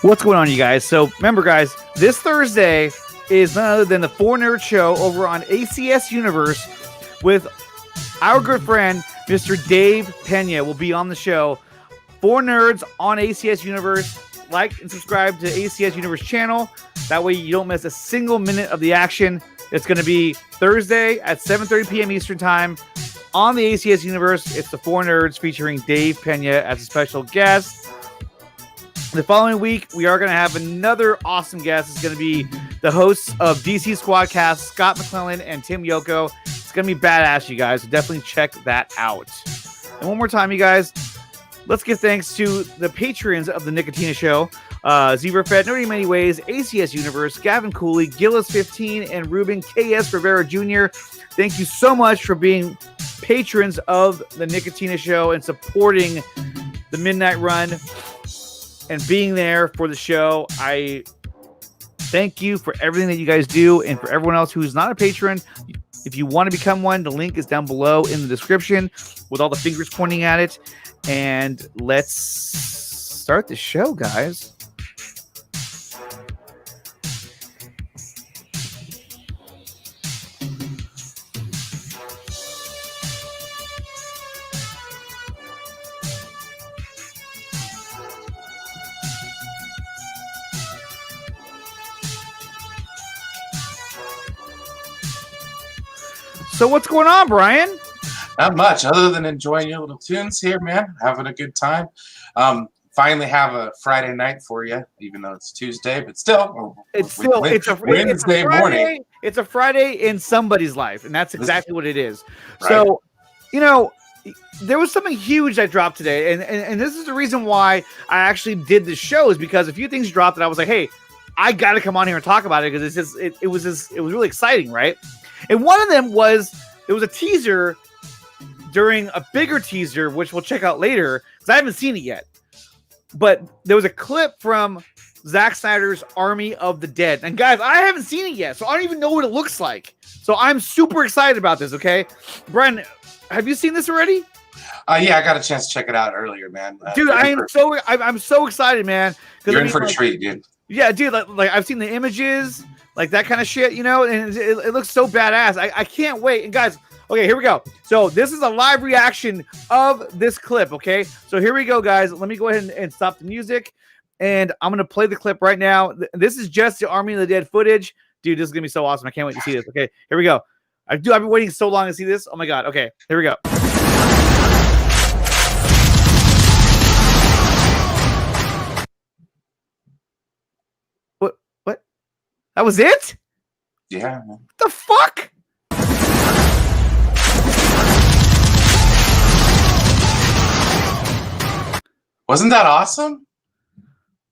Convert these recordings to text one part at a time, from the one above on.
What's going on, you guys? So remember, guys, this Thursday is none other than the Four Nerd Show over on ACS Universe with our good friend, Mr. Dave Pena will be on the show. Four Nerds on ACS Universe. Like and subscribe to ACS Universe channel. That way you don't miss a single minute of the action. It's going to be Thursday at 7:30 p.m. Eastern Time on the ACS Universe. It's the Four Nerds featuring Dave Pena as a special guest. The following week, we are going to have another awesome guest. It's going to be the hosts of DC Squadcast, Scott McClellan and Tim Yoko. It's going to be badass, you guys. So definitely check that out. And one more time, you guys, let's give thanks to the patrons of the Nicotina Show. Zebra Fed, Nerdy Many Ways, ACS Universe, Gavin Cooley, Gillis15, and Ruben KS Rivera Jr. Thank you so much for being patrons of the Nicotina Show and supporting the Midnight Run and being there for the show. I thank you for everything that you guys do, and for everyone else who's not a patron, if you want to become one, the link is down below in the description with all the fingers pointing at it. And let's start the show, guys. So what's going on, Brian? Not much, other than enjoying your little tunes here, man. Having a good time. Finally have a Friday night for you, even though it's Tuesday, but still. It's a Wednesday morning. It's a Friday in somebody's life, and that's exactly what it is. Right. So, you know, there was something huge that dropped today, and this is the reason why I actually did this show, is because a few things dropped that I was like, hey, I got to come on here and talk about it, because it was really exciting, right? And one of them was, it was a teaser during a bigger teaser, which we'll check out later, because I haven't seen it yet. But there was a clip from Zack Snyder's Army of the Dead. And guys, I haven't seen it yet, so I don't even know what it looks like. So I'm super excited about this, okay? Brian, have you seen this already? Yeah, I got a chance to check it out earlier, man. Dude, I'm so excited, man. You're in for a treat, dude. Yeah, dude, like I've seen the images, like that kind of shit, you know, and it looks so badass. I can't wait. And guys, okay, here we go. So this is a live reaction of this clip, okay? So here we go, guys. Let me go ahead and stop the music, and I'm going to play the clip right now. This is just the Army of the Dead footage. Dude, this is going to be so awesome. I can't wait to see this, okay? Here we go. I've been waiting so long to see this. Oh, my God. Okay, here we go. What? That was it? Yeah. What the fuck? Wasn't that awesome?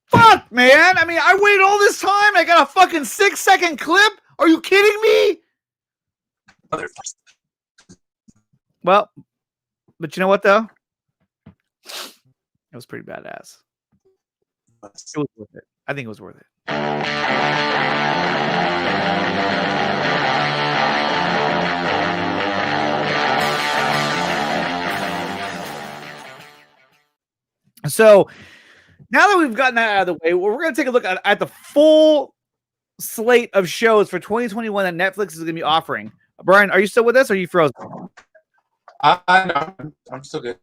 Fuck, man. I mean, I waited all this time. I got a fucking 6-second clip. Are you kidding me? Well, but you know what, though? It was pretty badass. It was worth it. I think it was worth it. So now that we've gotten that out of the way, we're going to take a look at the full slate of shows for 2021 that Netflix is going to be offering. Brian, are you still with us, or are you frozen? No, I'm still good.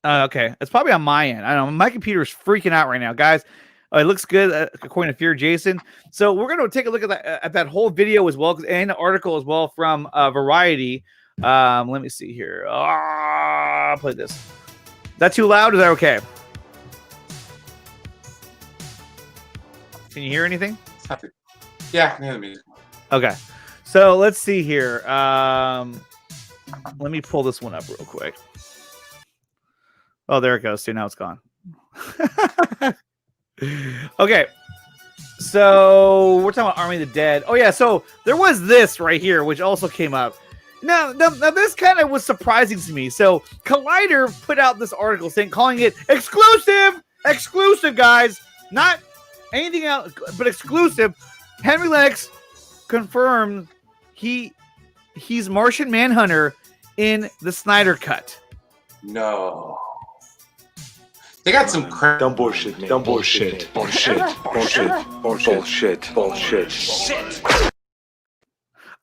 Okay, it's probably on my end. I don't know. My computer is freaking out right now, guys. It looks good according to Fear Jason. So we're going to take a look at that whole video as well, and the article as well from Variety. Let me see here. I'll play this. Is that too loud? Is that okay? Can you hear anything? Yeah, I can hear the music. Okay. So let's see here. Let me pull this one up real quick. Oh, there it goes. See, now it's gone. Okay. So we're talking about Army of the Dead. Oh, yeah. So there was this right here, which also came up. Now this kind of was surprising to me. So Collider put out this article calling it exclusive, guys. Not anything else, but exclusive. Henry Lennox confirmed he's Martian Manhunter in the Snyder Cut. No. They got some Don't bullshit me. Don't bullshit. Bullshit. Shit.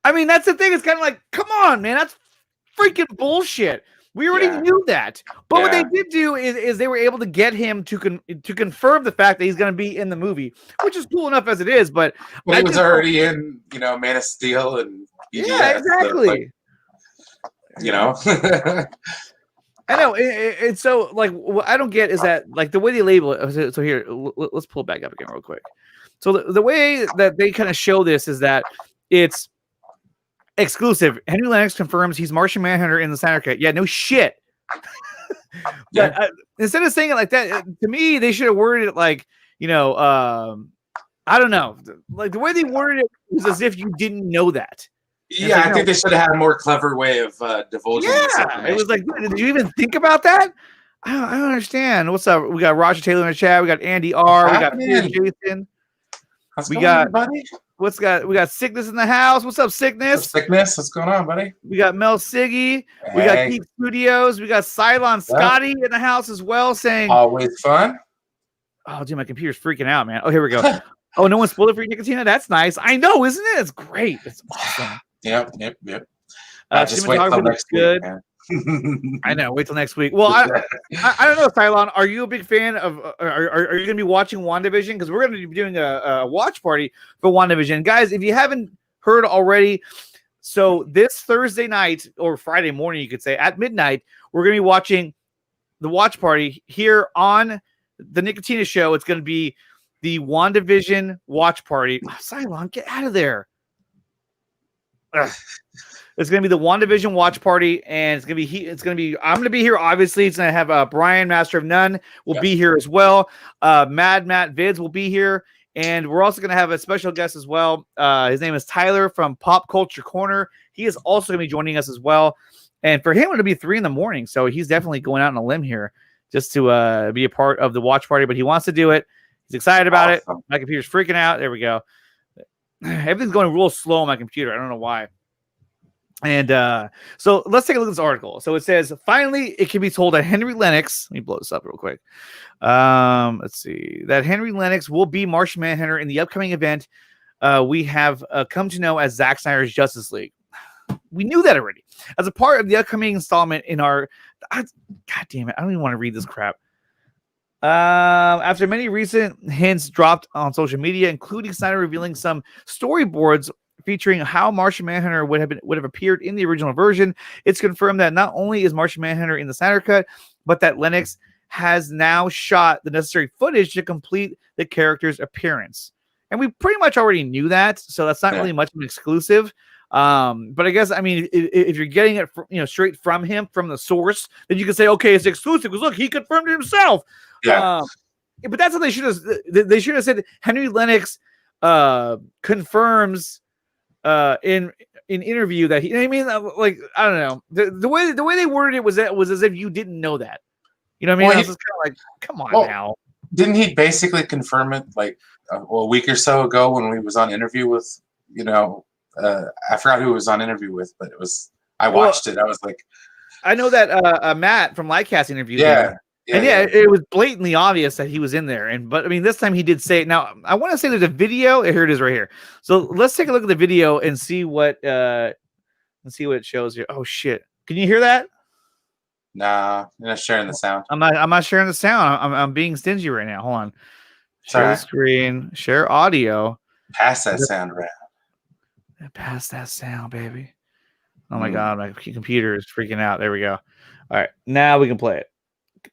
I mean, that's the thing. It's kind of like, come on, man. That's freaking bullshit. We already knew that. But what they did do is they were able to get him to confirm the fact that he's going to be in the movie, which is cool enough as it is. But he was already in, Man of Steel and BDS, yeah, exactly. I know. And so, like, what I don't get is that, like, the way they label it. So here, let's pull it back up again real quick. So the way that they kind of show this is that it's exclusive. Henry Lennox confirms he's Martian Manhunter in the Snyder Cut. Yeah, no shit. But instead of saying it like that, to me, they should have worded it like, I don't know. Like, the way they worded it was as if you didn't know that. Yeah, I think they should have had a more clever way of divulging this information. It was like, did you even think about that? I don't understand. What's up? We got Roger Taylor in the chat. We got Andy R. We got Jason. We got Sickness in the house. What's up, Sickness? What's going on, buddy? We got Mel Siggy. We got Geek Studios. We got Cylon Scotty in the house as well, saying always fun. Oh, dude, my computer's freaking out, man. Oh, here we go. Oh, no one spoiled it for you, Nicotina? That's nice. I know, isn't it? It's great. It's awesome. Yep. Just wait till next week. I know. Wait till next week. Well, I don't know, Cylon. Are you a big fan of? Are you going to be watching WandaVision? Because we're going to be doing a watch party for WandaVision, guys. If you haven't heard already, so this Thursday night or Friday morning, you could say at midnight, we're going to be watching the watch party here on the Nicotina Show. It's going to be the WandaVision watch party. Oh, Cylon, get out of there. Ugh. It's going to be the WandaVision watch party, and I'm going to be here. Obviously, it's going to have Brian, Master of None, will be here as well. Mad Matt Vids will be here, and we're also going to have a special guest as well. His name is Tyler from Pop Culture Corner. He is also going to be joining us as well. And for him, it'll be 3 a.m, so he's definitely going out on a limb here just to be a part of the watch party. But he wants to do it. He's excited about it. My computer's freaking out. There we go. Everything's going real slow on my computer. I don't know why. And so let's take a look at this article. So it says, finally, it can be told that Henry Lennox, let me blow this up real quick. Let's see, that Henry Lennox will be Martian Manhunter in the upcoming event we have come to know as Zack Snyder's Justice League. We knew that already. As a part of the upcoming installment in our, God damn it, I don't even want to read this crap. After many recent hints dropped on social media, including Snyder revealing some storyboards featuring how Martian Manhunter would have appeared in the original version, it's confirmed that not only is Martian Manhunter in the Snyder Cut, but that Lennox has now shot the necessary footage to complete the character's appearance. And we pretty much already knew that, so that's not really much of an exclusive. But I guess, I mean, if you're getting it straight from him, from the source, then you can say, okay, it's exclusive because look, he confirmed it himself. But that's what they should have. They should have said Henry Lennox confirms in interview that he. I mean, like, I don't know, the way they worded it was as if you didn't know that. You know what I mean? I was just kind of like, come on now. Didn't he basically confirm it like a week or so ago when we was on interview with I forgot who was on interview with, but it was I watched it. I was like, I know that Matt from Livecast interviewed him. It was blatantly obvious that he was in there. But I mean, this time he did say it. Now, I want to say there's a video. Here it is right here. So let's take a look at the video and see what it shows here. Oh shit. Can you hear that? Nah, you're not sharing the sound. I'm not sharing the sound. I'm being stingy right now. Hold on. Share the screen, share audio. Pass that sound around. Pass that sound, baby. Oh my god, my computer is freaking out. There we go. All right, now we can play it.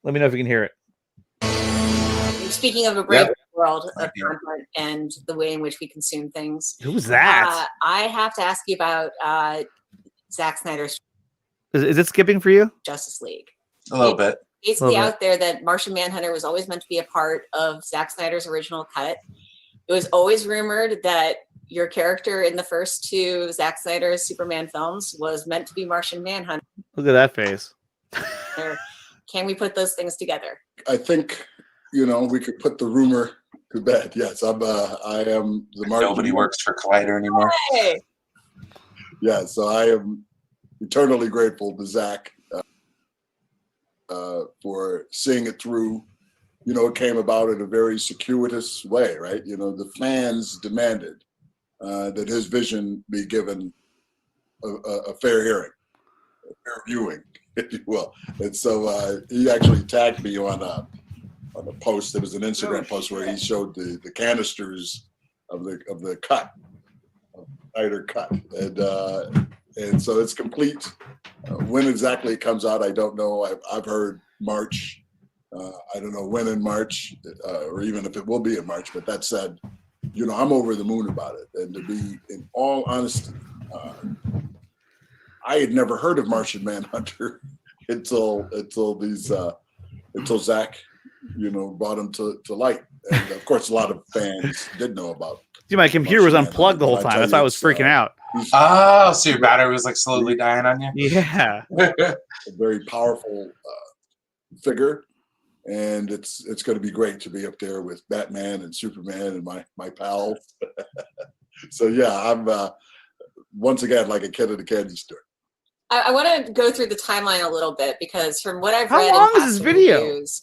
Let me know if you can hear it. Speaking of a brave world of content and the way in which we consume things. Who's that? I have to ask you about Zack Snyder's. Is it skipping for you? Justice League. A little bit. Basically out there that Martian Manhunter was always meant to be a part of Zack Snyder's original cut. It was always rumored that your character in the first 2 Zack Snyder's Superman films was meant to be Martian Manhunter. Look at that face. Can we put those things together? I think, we could put the rumor to bed. Yes, I am the Martian. Nobody works for Collider anymore. Hey. Yeah, so I am eternally grateful to Zach for seeing it through you know, it came about in a very circuitous way, right? You know, the fans demanded that his vision be given a fair hearing, a fair viewing, if you will. And so he actually tagged me on a post. It was an Instagram post where he showed the canisters of the cut, of Snyder cut, and so it's complete. When exactly it comes out, I don't know. I've heard March. I don't know when in March, or even if it will be in March. But that said, you know, I'm over the moon about it. And to be, in all honesty, I had never heard of Martian Manhunter until Zach, you know, brought him to light. And of course, a lot of fans did know about. See, my computer was unplugged the whole time. That's why I was freaking out. Oh, so your battery was like slowly dying on you? Yeah. A very powerful figure. And it's going to be great to be up there with Batman and Superman and my pals. So yeah, I'm once again like a kid at a candy store. I want to go through the timeline a little bit because from what I've How read long in is this past video? reviews,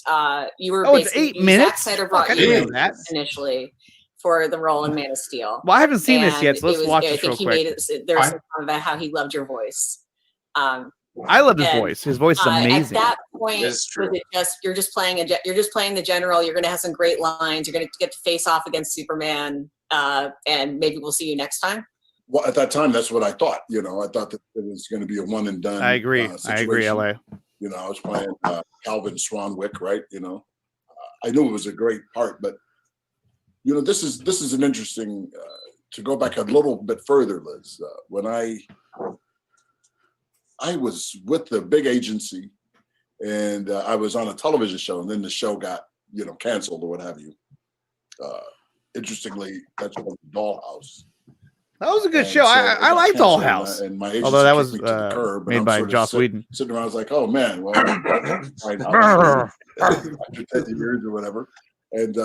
you were It's basically 8 minutes. Zack Snyder Fuck, brought I you didn't in know that. initially for the role in Man of Steel. Well, I haven't seen this yet, And so let's watch I this real think he quick. made it. There was some comment about how he loved your voice. I loved his and, voice. His voice is amazing. At that point, It's true. was it you're just playing the general. You're going to have some great lines. You're going to get to face off against Superman, and maybe we'll see you next time. Well, at that time, that's what I thought. You know, I thought that it was going to be a one and done. I agree. I agree, situation. LA. You know, I was playing Calvin Swanwick, right? You know, I knew it was a great part, but you know, this is an interesting. To go back a little bit further, Liz, when I was with the big agency, and I was on a television show, and then the show got, you know, canceled or what have you. Interestingly, that's called Dollhouse. That was a good And show. so I it liked got canceled, Dollhouse. and my agency Although that kicked was me to the curb, and made I'm by sort of Joss Whedon. sitting around, I was like, oh man, well, after 10 years or whatever. And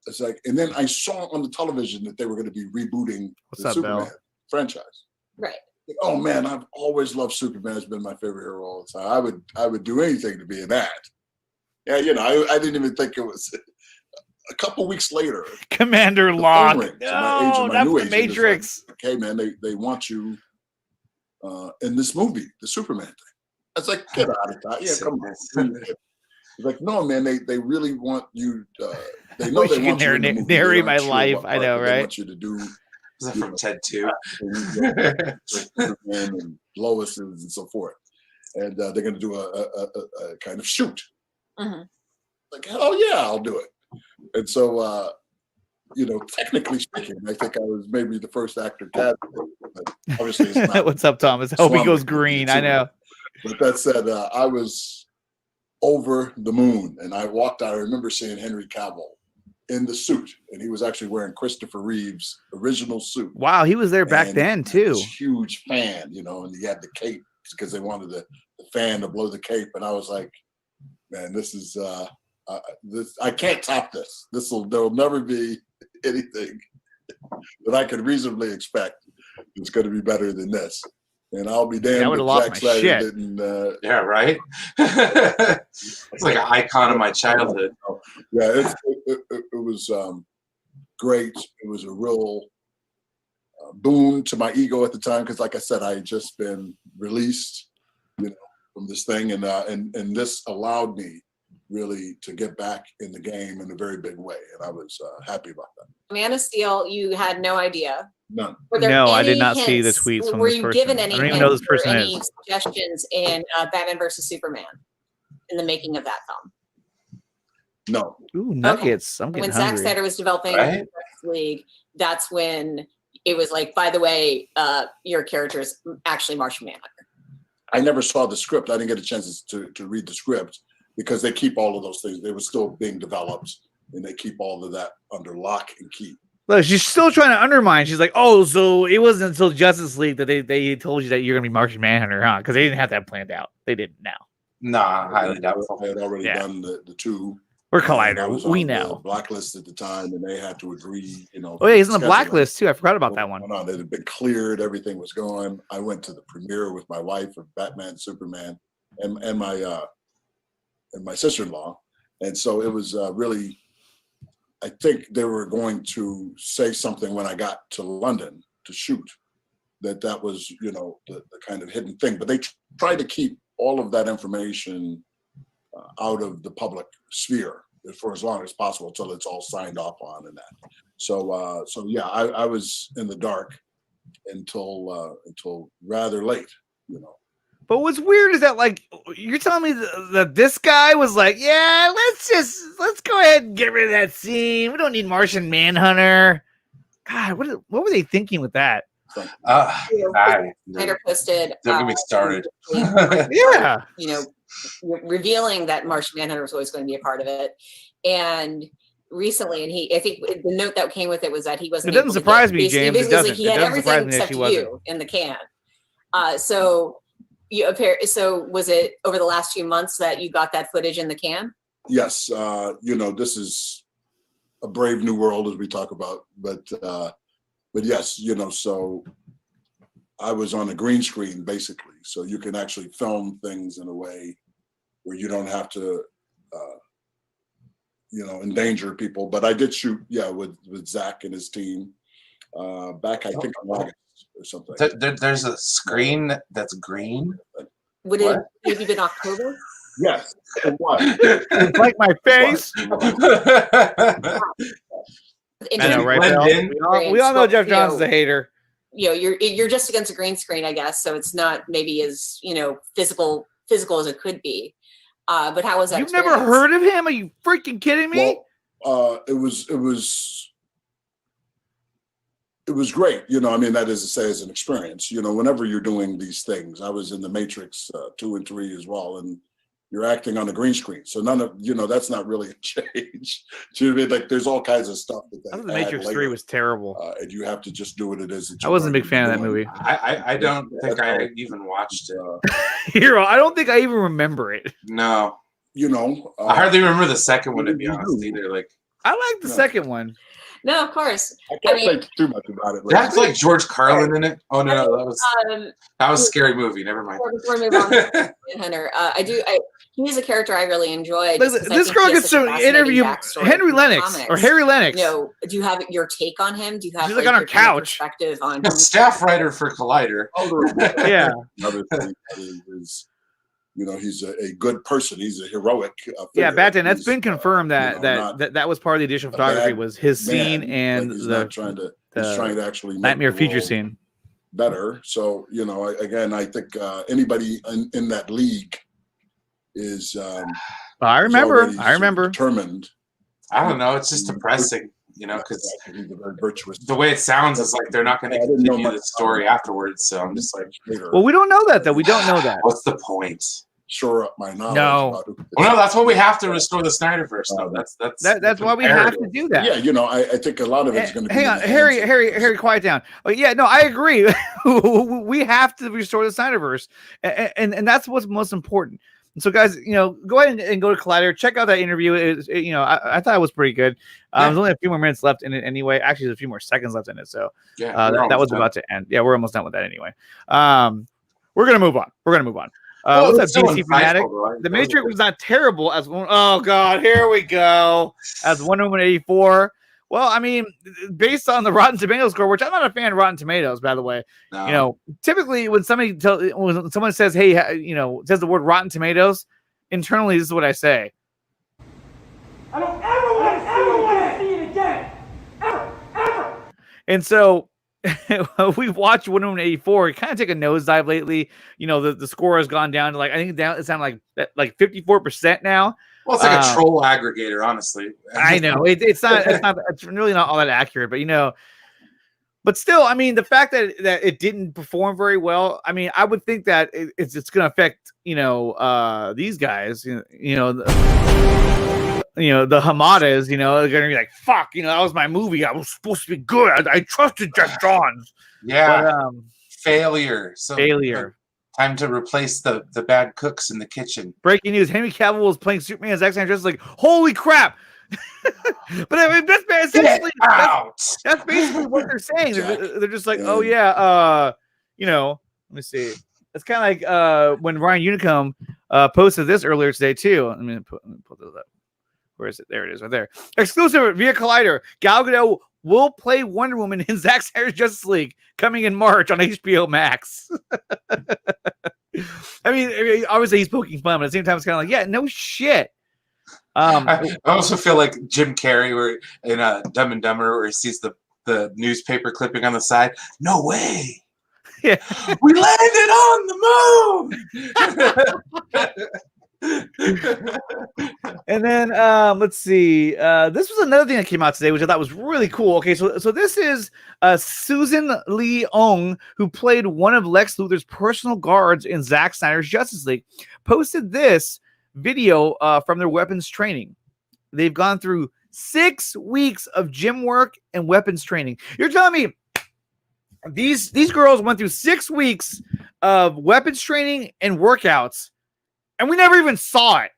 it's like, and then I saw on the television that they were going to be rebooting What's the up, Superman Belle? franchise. Right. Oh man, I've always loved Superman. It's been my favorite hero all the time. I would do anything to be in that. Yeah, you know, I didn't even think it was. A couple weeks later, Commander the Locke. phone rings. No, My not new the agent is Matrix. like, okay, man, they want you in this movie, the Superman thing. I was like, get out of town. Yeah, come on. He's like, no, man, they really want you. They know Wish they you want could you in the movie. They narrate aren't my sure life. what I part, know, but they right? want you to do Is that from Ted 2? Superman and Lois and so forth. And they're going to do a kind of shoot. Mm-hmm. Like, hell yeah, I'll do it. And so, you know, technically speaking, I think I was maybe the first actor cast, but obviously it's not. What's up, Thomas? I hope he goes green. I know. But that said, I was over the moon, and I walked out. I remember seeing Henry Cavill in the suit, and he was actually wearing Christopher Reeve's original suit. Wow, he was there back And then I too. was a huge fan, you know, and he had the cape because they wanted the fan to blow the cape, and I was like, man, this is this. I can't top this. There'll never be anything that I could reasonably expect that's going to be better than this. And I'll be damned I would've if lost Zack my Snyder shit. didn't. Yeah, right? It's like an icon of my childhood. Yeah, it was great. It was a real boon to my ego at the time because, like I said, I had just been released, you know, from this thing, and this allowed me really to get back in the game in a very big way, and I was happy about that. Man of Steel, you had no idea. None. Were there No, I any did not see the hints? tweets from Were this you person. given I any don't even hints know who this or person any is. suggestions in Batman versus Superman in the making of that film? No. Ooh, nuggets. I'm getting When Zack hungry. Snyder was developing Right? Justice League, that's when it was like, by the way, your character is actually Martian Manhunter. I never saw the script. I didn't get a chance to read the script because they keep all of those things. They were still being developed, and they keep all of that under lock and key. Look, she's still trying to undermine. She's like, "Oh, so it wasn't until Justice League that they told you that you're gonna be Martian Manhunter, huh? Because they didn't have that planned out. They didn't now. Nah, highly doubtful. I had already Yeah. done the two. We're And I Collider. was We on the know. blacklist at the time, and they had to agree. You know. Oh yeah, he's on the scheduling. blacklist too. I forgot about that one. Went on. It had been cleared. Everything was going. I went to the premiere with my wife of Batman, Superman, and my sister-in-law, And so it was really, I think they were going to say something when I got to London to shoot, that was, the kind of hidden thing. But they tried to keep all of that information out of the public sphere for as long as possible until it's all signed off on and that. So yeah, I was in the dark until rather late, But what's weird is that, like, you're telling me that this guy was like, yeah, let's go ahead and get rid of that scene. We don't need Martian Manhunter. God, what were they thinking with that? Snyder posted. Don't get me started. Yeah. Revealing that Martian Manhunter was always going to be a part of it, and recently, and I think the note that came with it was that he wasn't. It doesn't surprise me, James. It doesn't. He had everything except you in the can. So was it over the last few months that you got that footage in the can? Yes. This is a brave new world, as we talk about, but yes, so I was on a green screen basically, so you can actually film things in a way where you don't have to, endanger people. But I did shoot, with Zach and his team back, I think, in August or something. There's a screen that's green. Would it maybe been October? Yes, it was. It's like my face. I know, right, Bill? We all know Jeff Johnson's a hater. You're just against a green screen, I guess. So it's not maybe as physical as it could be. But how was that? You've never heard of him? Are you freaking kidding me? Well, it was great. That is to say, as an experience. Whenever you're doing these things, I was in the Matrix 2 and 3 as well, and you're acting on a green screen, so none of that's not really a change. Do you know what I mean? Like, there's all kinds of stuff that I thought the Matrix 3 was terrible, and you have to just do what it is. I wasn't a big fan of that movie. I don't think I even watched it. Hero, I don't think I even remember it. No, I hardly remember the second one, to be honest. Either I like the second one. No, of course. I can't say too much about it. That's like George Carlin in it. Oh no, that was a scary movie. Never mind. Before we move on to Hunter, he's a character I really enjoyed. This girl gets to interview Henry Lennox or Harry Lennox. Do you have your take on him? Do you have she's like on her couch perspective on staff writer for Collider? Yeah. Another thing is, he's a good person. He's a heroic figure. Yeah, Batten. That's been confirmed that was part of the additional photography, was his scene and he's trying to actually Nightmare Future scene better. So again, I think anybody in that league is. I remember determined. I don't know. It's just depressing, because he's a very virtuous. The way it sounds is like they're not going to continue the story afterwards. So I'm just like, well, we don't know that though. We don't know that. What's the point? Shore up my knowledge. No. Well, no, that's what we have to restore the Snyderverse. No, that's why we have to do that. Yeah, I think a lot of it's going to be. Hang on, Harry, quiet down. Yeah, no, I agree. We have to restore the Snyderverse, and that's what's most important. So, guys, go ahead and go to Collider. Check out that interview. I thought it was pretty good. There's only a few more minutes left in it anyway. Actually, there's a few more seconds left in it. So, that was about to end. Yeah, we're almost done with that anyway. We're gonna move on. What's up, DC Fanatic? The Matrix was not terrible as one. Oh God, here we go. As Wonder Woman 84. Well, I mean, based on the Rotten Tomatoes score, which I'm not a fan of Rotten Tomatoes, by the way. No. Typically when someone says, "Hey," says the word Rotten Tomatoes, internally, this is what I say. I don't ever want to see it again. Ever. And so we've watched Wonder Woman 84. It kind of take a nosedive lately. The score has gone down to it's down like 54% now. Well, it's like a troll aggregator, honestly. I know it's really not all that accurate, but still, I mean, the fact that it didn't perform very well, I mean, I would think that it's going to affect these guys, the Hamadas, they're going to be like, fuck, that was my movie. I was supposed to be good. I trusted Jeff Johns. Yeah. But, failure. Failure. Time to replace the bad cooks in the kitchen. Breaking news: Henry Cavill was playing Superman. Zack Snyder just like, holy crap! But I mean, that's basically what they're saying. They're just like, oh yeah, let me see. It's kind of like when Ryan Unicomb posted this earlier today too. Let me pull this up. Where is it? There it is, right there. Exclusive via Collider. Gal Gadot will play Wonder Woman in Zack Snyder's Justice League coming in March on HBO Max. I mean, obviously he's poking fun, but at the same time, it's kind of like, yeah, no shit. I also feel like Jim Carrey, where in Dumb and Dumber, where he sees the newspaper clipping on the side. No way. Yeah. We landed on the moon. And then let's see. This was another thing that came out today, which I thought was really cool. Okay, so this is Susan Lee Ong, who played one of Lex Luthor's personal guards in Zack Snyder's Justice League, posted this video from their weapons training. They've gone through 6 weeks of gym work and weapons training. You're telling me these girls went through 6 weeks of weapons training and workouts, and we never even saw it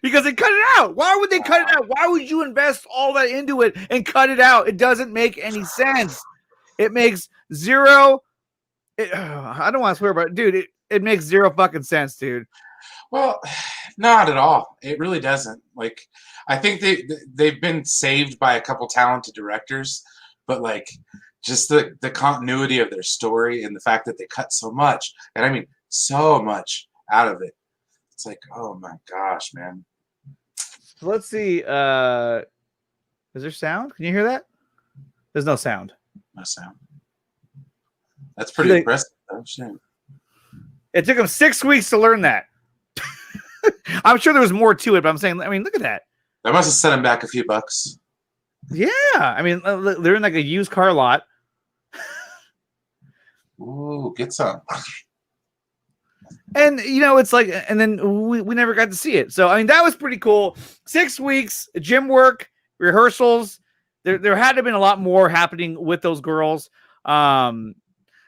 because they cut it out. Why would they cut it out? Why would you invest all that into it and cut it out? It doesn't make any sense. It makes zero. I don't want to swear, but dude, it makes zero fucking sense, dude. Well, not at all. It really doesn't. Like, I think they've been saved by a couple talented directors, but like just the continuity of their story and the fact that they cut so much, and I mean so much out of it. It's like, oh my gosh, man. So let's see. Is there sound? Can you hear that? There's no sound. No sound. That's pretty impressive, though. Shit. It took them 6 weeks to learn that. I'm sure there was more to it, but I'm saying, I mean, look at that. That must have set him back a few bucks. Yeah, I mean, they're in like a used car lot. Ooh, get some. And, you know, it's like, and then we never got to see it. So, I mean, that was pretty cool. 6 weeks, gym work, rehearsals. There had to have been a lot more happening with those girls.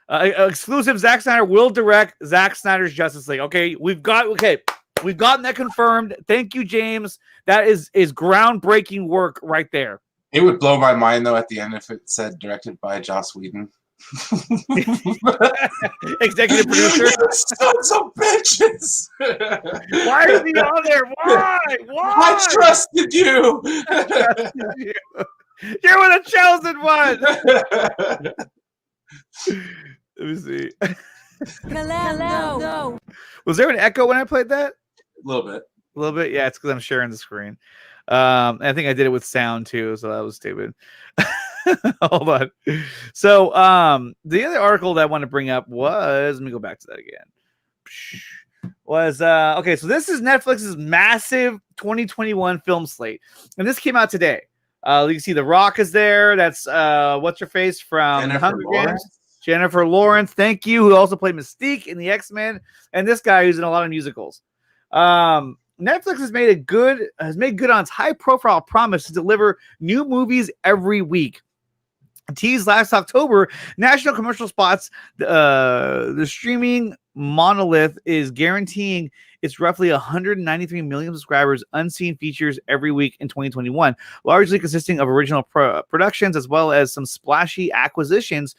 Exclusive, Zack Snyder will direct Zack Snyder's Justice League. Okay, we've gotten that confirmed. Thank you, James. That is groundbreaking work right there. It would blow my mind, though, at the end if it said directed by Joss Whedon. Executive producer. Sons of bitches. Why is he on there? Why? I trusted you. You're the chosen one. Let me see. Hello. Was there an echo when I played that? A little bit. A little bit? Yeah, it's because I'm sharing the screen. I think I did it with sound too, so that was stupid. Hold on. So the other article that I want to bring up was, let me go back to that again. Was okay, so this is Netflix's massive 2021 film slate. And this came out today. You can see The Rock is there. That's what's her face from The Hunger Games. Jennifer Lawrence, thank you, who also played Mystique in the X-Men, and this guy who's in a lot of musicals. Netflix has made good on its high-profile promise to deliver new movies every week. Teased last October, national commercial spots. The streaming monolith is guaranteeing its roughly 193 million subscribers unseen features every week in 2021, largely consisting of original productions as well as some splashy acquisitions.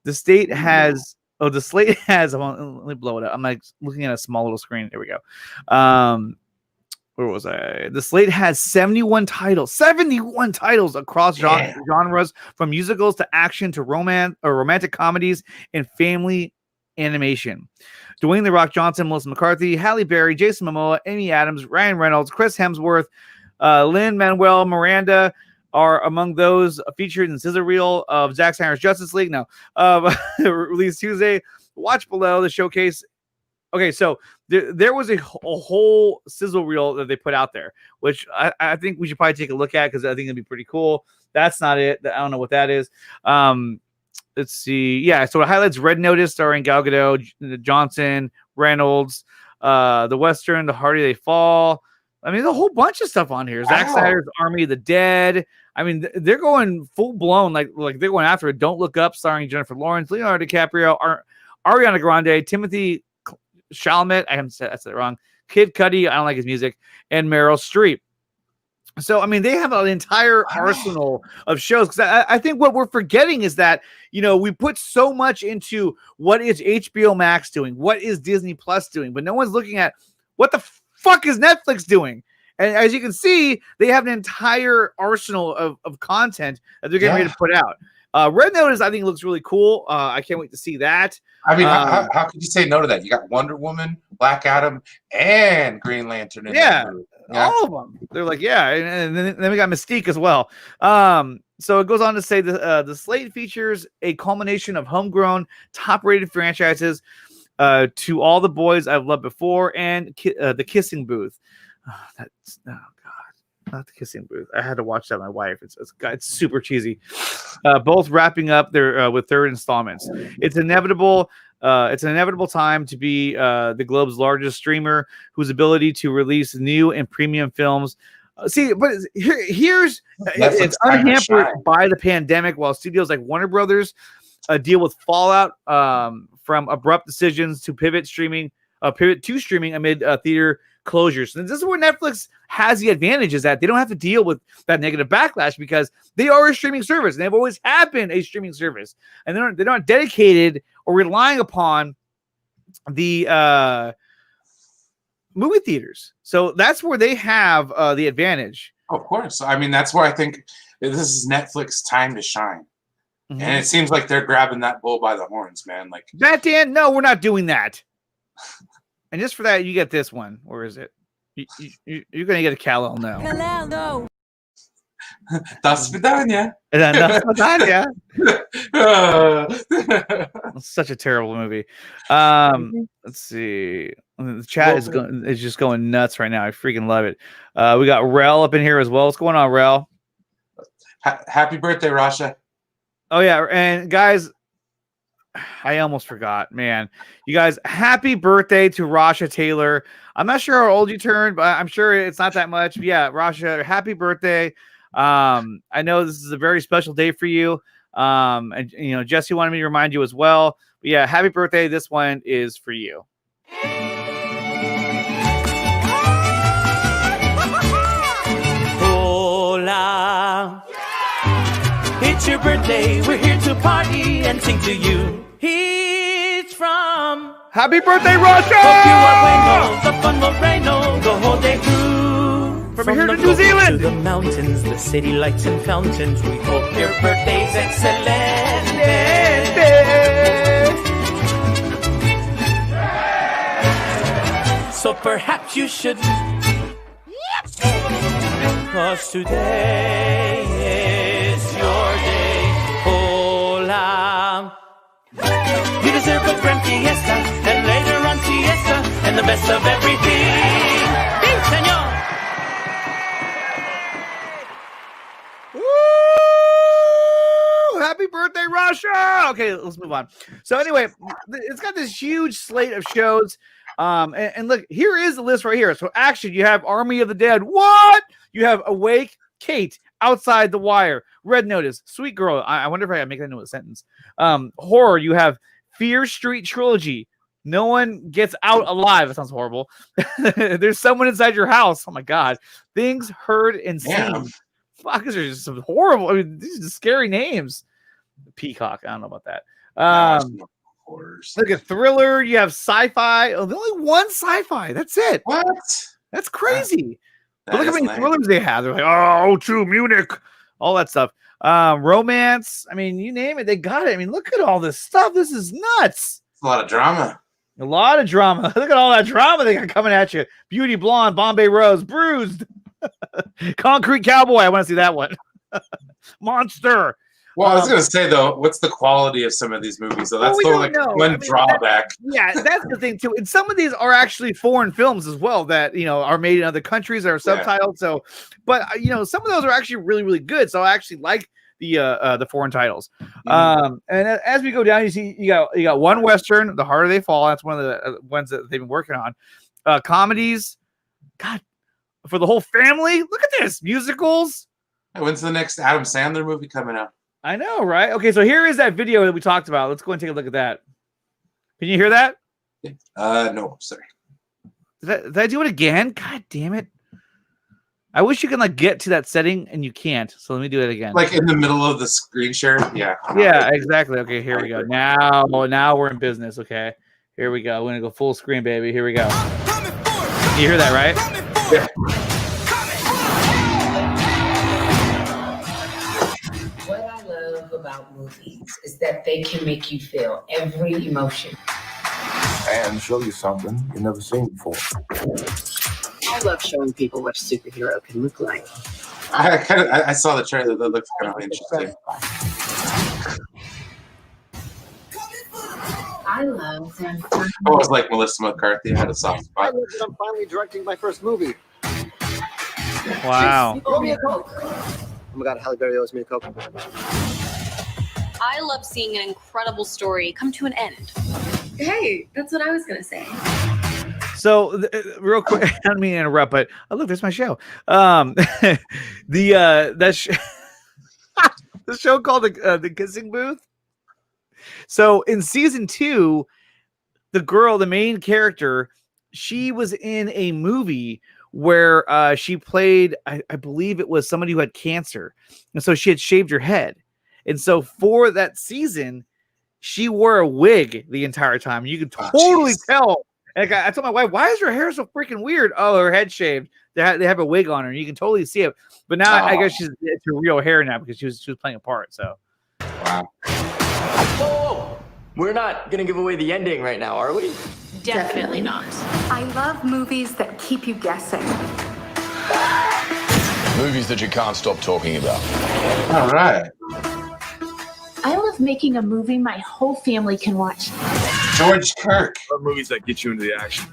The slate has. Let me blow it up. I'm like looking at a small little screen. There we go. Where was I? The slate has 71 titles across genres, from musicals to action to romantic comedies and family animation. Dwayne "The Rock" Johnson, Melissa McCarthy, Halle Berry, Jason Momoa, Amy Adams, Ryan Reynolds, Chris Hemsworth, Lin-Manuel Miranda are among those featured in the sizzle reel of Zack Snyder's Justice League. No, released Tuesday. Watch below the showcase. Okay, so there was a whole sizzle reel that they put out there, which I think we should probably take a look at because I think it'd be pretty cool. That's not it. I don't know what that is. Let's see. Yeah, so it highlights Red Notice starring Gal Gadot, Johnson, Reynolds, The Western, The Hardy They Fall. I mean, there's a whole bunch of stuff on here. Zack Snyder's Army of the Dead. I mean, they're going full blown, like they're going after it. Don't Look Up, starring Jennifer Lawrence, Leonardo DiCaprio, Ariana Grande, Timothy Chalamet. I said it wrong. Kid Cudi. I don't like his music, and Meryl Streep. So, I mean, they have an entire arsenal of shows. Because I think what we're forgetting is that, you know, we put so much into what is HBO Max doing, what is Disney Plus doing, but no one's looking at what the fuck is Netflix doing. And as you can see, they have an entire arsenal of content that they're getting ready to put out. Red Notice, I think, looks really cool. I can't wait to see that. I mean, how could you say no to that? You got Wonder Woman, Black Adam, and Green Lantern in that movie. Yeah, all of them. They're like, and then we got Mystique as well. So it goes on to say the slate features a culmination of homegrown, top-rated franchises to All the Boys I've Loved Before and The Kissing Booth. Oh God, not The Kissing Booth. I had to watch that with my wife. It's super cheesy. Both wrapping up their with third installments. It's inevitable. It's an inevitable time to be the globe's largest streamer, whose ability to release new and premium films. But here's it's unhampered by the pandemic, while studios like Warner Brothers deal with fallout from abrupt decisions to pivot to streaming amid theater closures. And this is where Netflix has the advantage, is that they don't have to deal with that negative backlash because they are a streaming service, and they've always have been a streaming service, and they're not dedicated or relying upon the movie theaters. So that's where they have the advantage. Of course. I mean, that's where I think this is Netflix time to shine. Mm-hmm. And it seems like they're grabbing that bull by the horns, man. Like that, Dan? No, we're not doing that. And just for that, you get this one. Where is it? You're going to get a Kal-El no. Kal-El no. Das Vidania. Such a terrible movie. Let's see. The chat is just going nuts right now. I freaking love it. We got Rel up in here as well. What's going on, Rel? Happy birthday, Rasha. Oh yeah, and guys, I almost forgot, man. You guys, happy birthday to Rasha Taylor. I'm not sure how old you turned, but I'm sure it's not that much. But yeah, Rasha, happy birthday. I know this is a very special day for you. And you know, Jesse wanted me to remind you as well. But yeah, happy birthday. This one is for you. Hola. It's your birthday. We're here to party and sing to you. He's from. Happy birthday, Rasha! Hope you are bueno. The fun will rain the whole day through. From here to New Zealand. To the mountains, the city lights and fountains. We hope your birthday's excellent. So perhaps you should. 'Cause today is your day. Hola. You deserve a grand fiesta, and later on siesta, and the best of everything. Sí, señor. Woo! Happy birthday, Rasha! Okay, let's move on. So anyway, it's got this huge slate of shows. And look, here is the list right here. So action, you have Army of the Dead. What? You have Awake, Kate, Outside the Wire, Red Notice, Sweet Girl. I wonder if I can make that into a sentence. Horror, you have Fear Street Trilogy. No one gets out alive. That sounds horrible. There's someone inside your house. Oh my God. Things Heard and Seen. Fuck, these are just some horrible. I mean, these are just scary names. Peacock. I don't know about that. Look at Thriller. You have Sci-Fi. Oh, there's only one Sci-Fi. That's it. What? That's crazy. But look how many thrillers they have. They're like, oh, True Munich, all that stuff. Romance. I mean, you name it, they got it. I mean, look at all this stuff. This is nuts. It's a lot of drama. A lot of drama. Look at all that drama they got coming at you. Beauty Blonde, Bombay Rose, Bruised, Concrete Cowboy. I want to see that one. Monster. Well, I was going to say, though, what's the quality of some of these movies? So that's one drawback. That's the thing, too. And some of these are actually foreign films as well that, you know, are made in other countries that are subtitled. Yeah. So, but, you know, some of those are actually really, really good. So I actually like the foreign titles. Mm-hmm. And as we go down, you see you got one Western, The Harder They Fall. That's one of the ones that they've been working on. Comedies. God, for the whole family. Look at this. Musicals. Hey, when's the next Adam Sandler movie coming out? I know, right? Okay, so here is that video that we talked about. Let's go and take a look at that. Can you hear that? No, sorry. Did I do it again? God damn it. I wish you could like get to that setting and you can't. So let me do it again. Like in the middle of the screen share? Yeah. Yeah, exactly. Okay, here we go. Now we're in business. Okay. Here we go. We're gonna go full screen, baby. Here we go. You hear that, right? Yeah. movies is that they can make you feel every emotion. And show you something you've never seen before. I love showing people what a superhero can look like. I saw the trailer. That looks kind of interesting. I love them. I was like Melissa McCarthy. I had a soft I spot. love that I'm finally directing my first movie. Wow. Roll me a Coke. Oh my God, Halle Berry owes me a Coke. I love seeing an incredible story come to an end. Hey, that's what I was going to say. So real quick, I don't mean to interrupt, but oh look, there's my show. The show called the Kissing Booth. So in season 2, the main character, she was in a movie where she played, I believe it was somebody who had cancer, and so she had shaved her head, and so for that season, she wore a wig the entire time. You could totally tell. And I told my wife, "Why is her hair so freaking weird?" Oh, her head shaved. They have a wig on her. You can totally see it. But now I guess it's her real hair now because she was playing a part. So, Wow. Whoa! We're not gonna give away the ending right now, are we? Definitely not. I love movies that keep you guessing. Movies that you can't stop talking about. All right. I love making a movie my whole family can watch. George Kirk. Movies that get you into the action.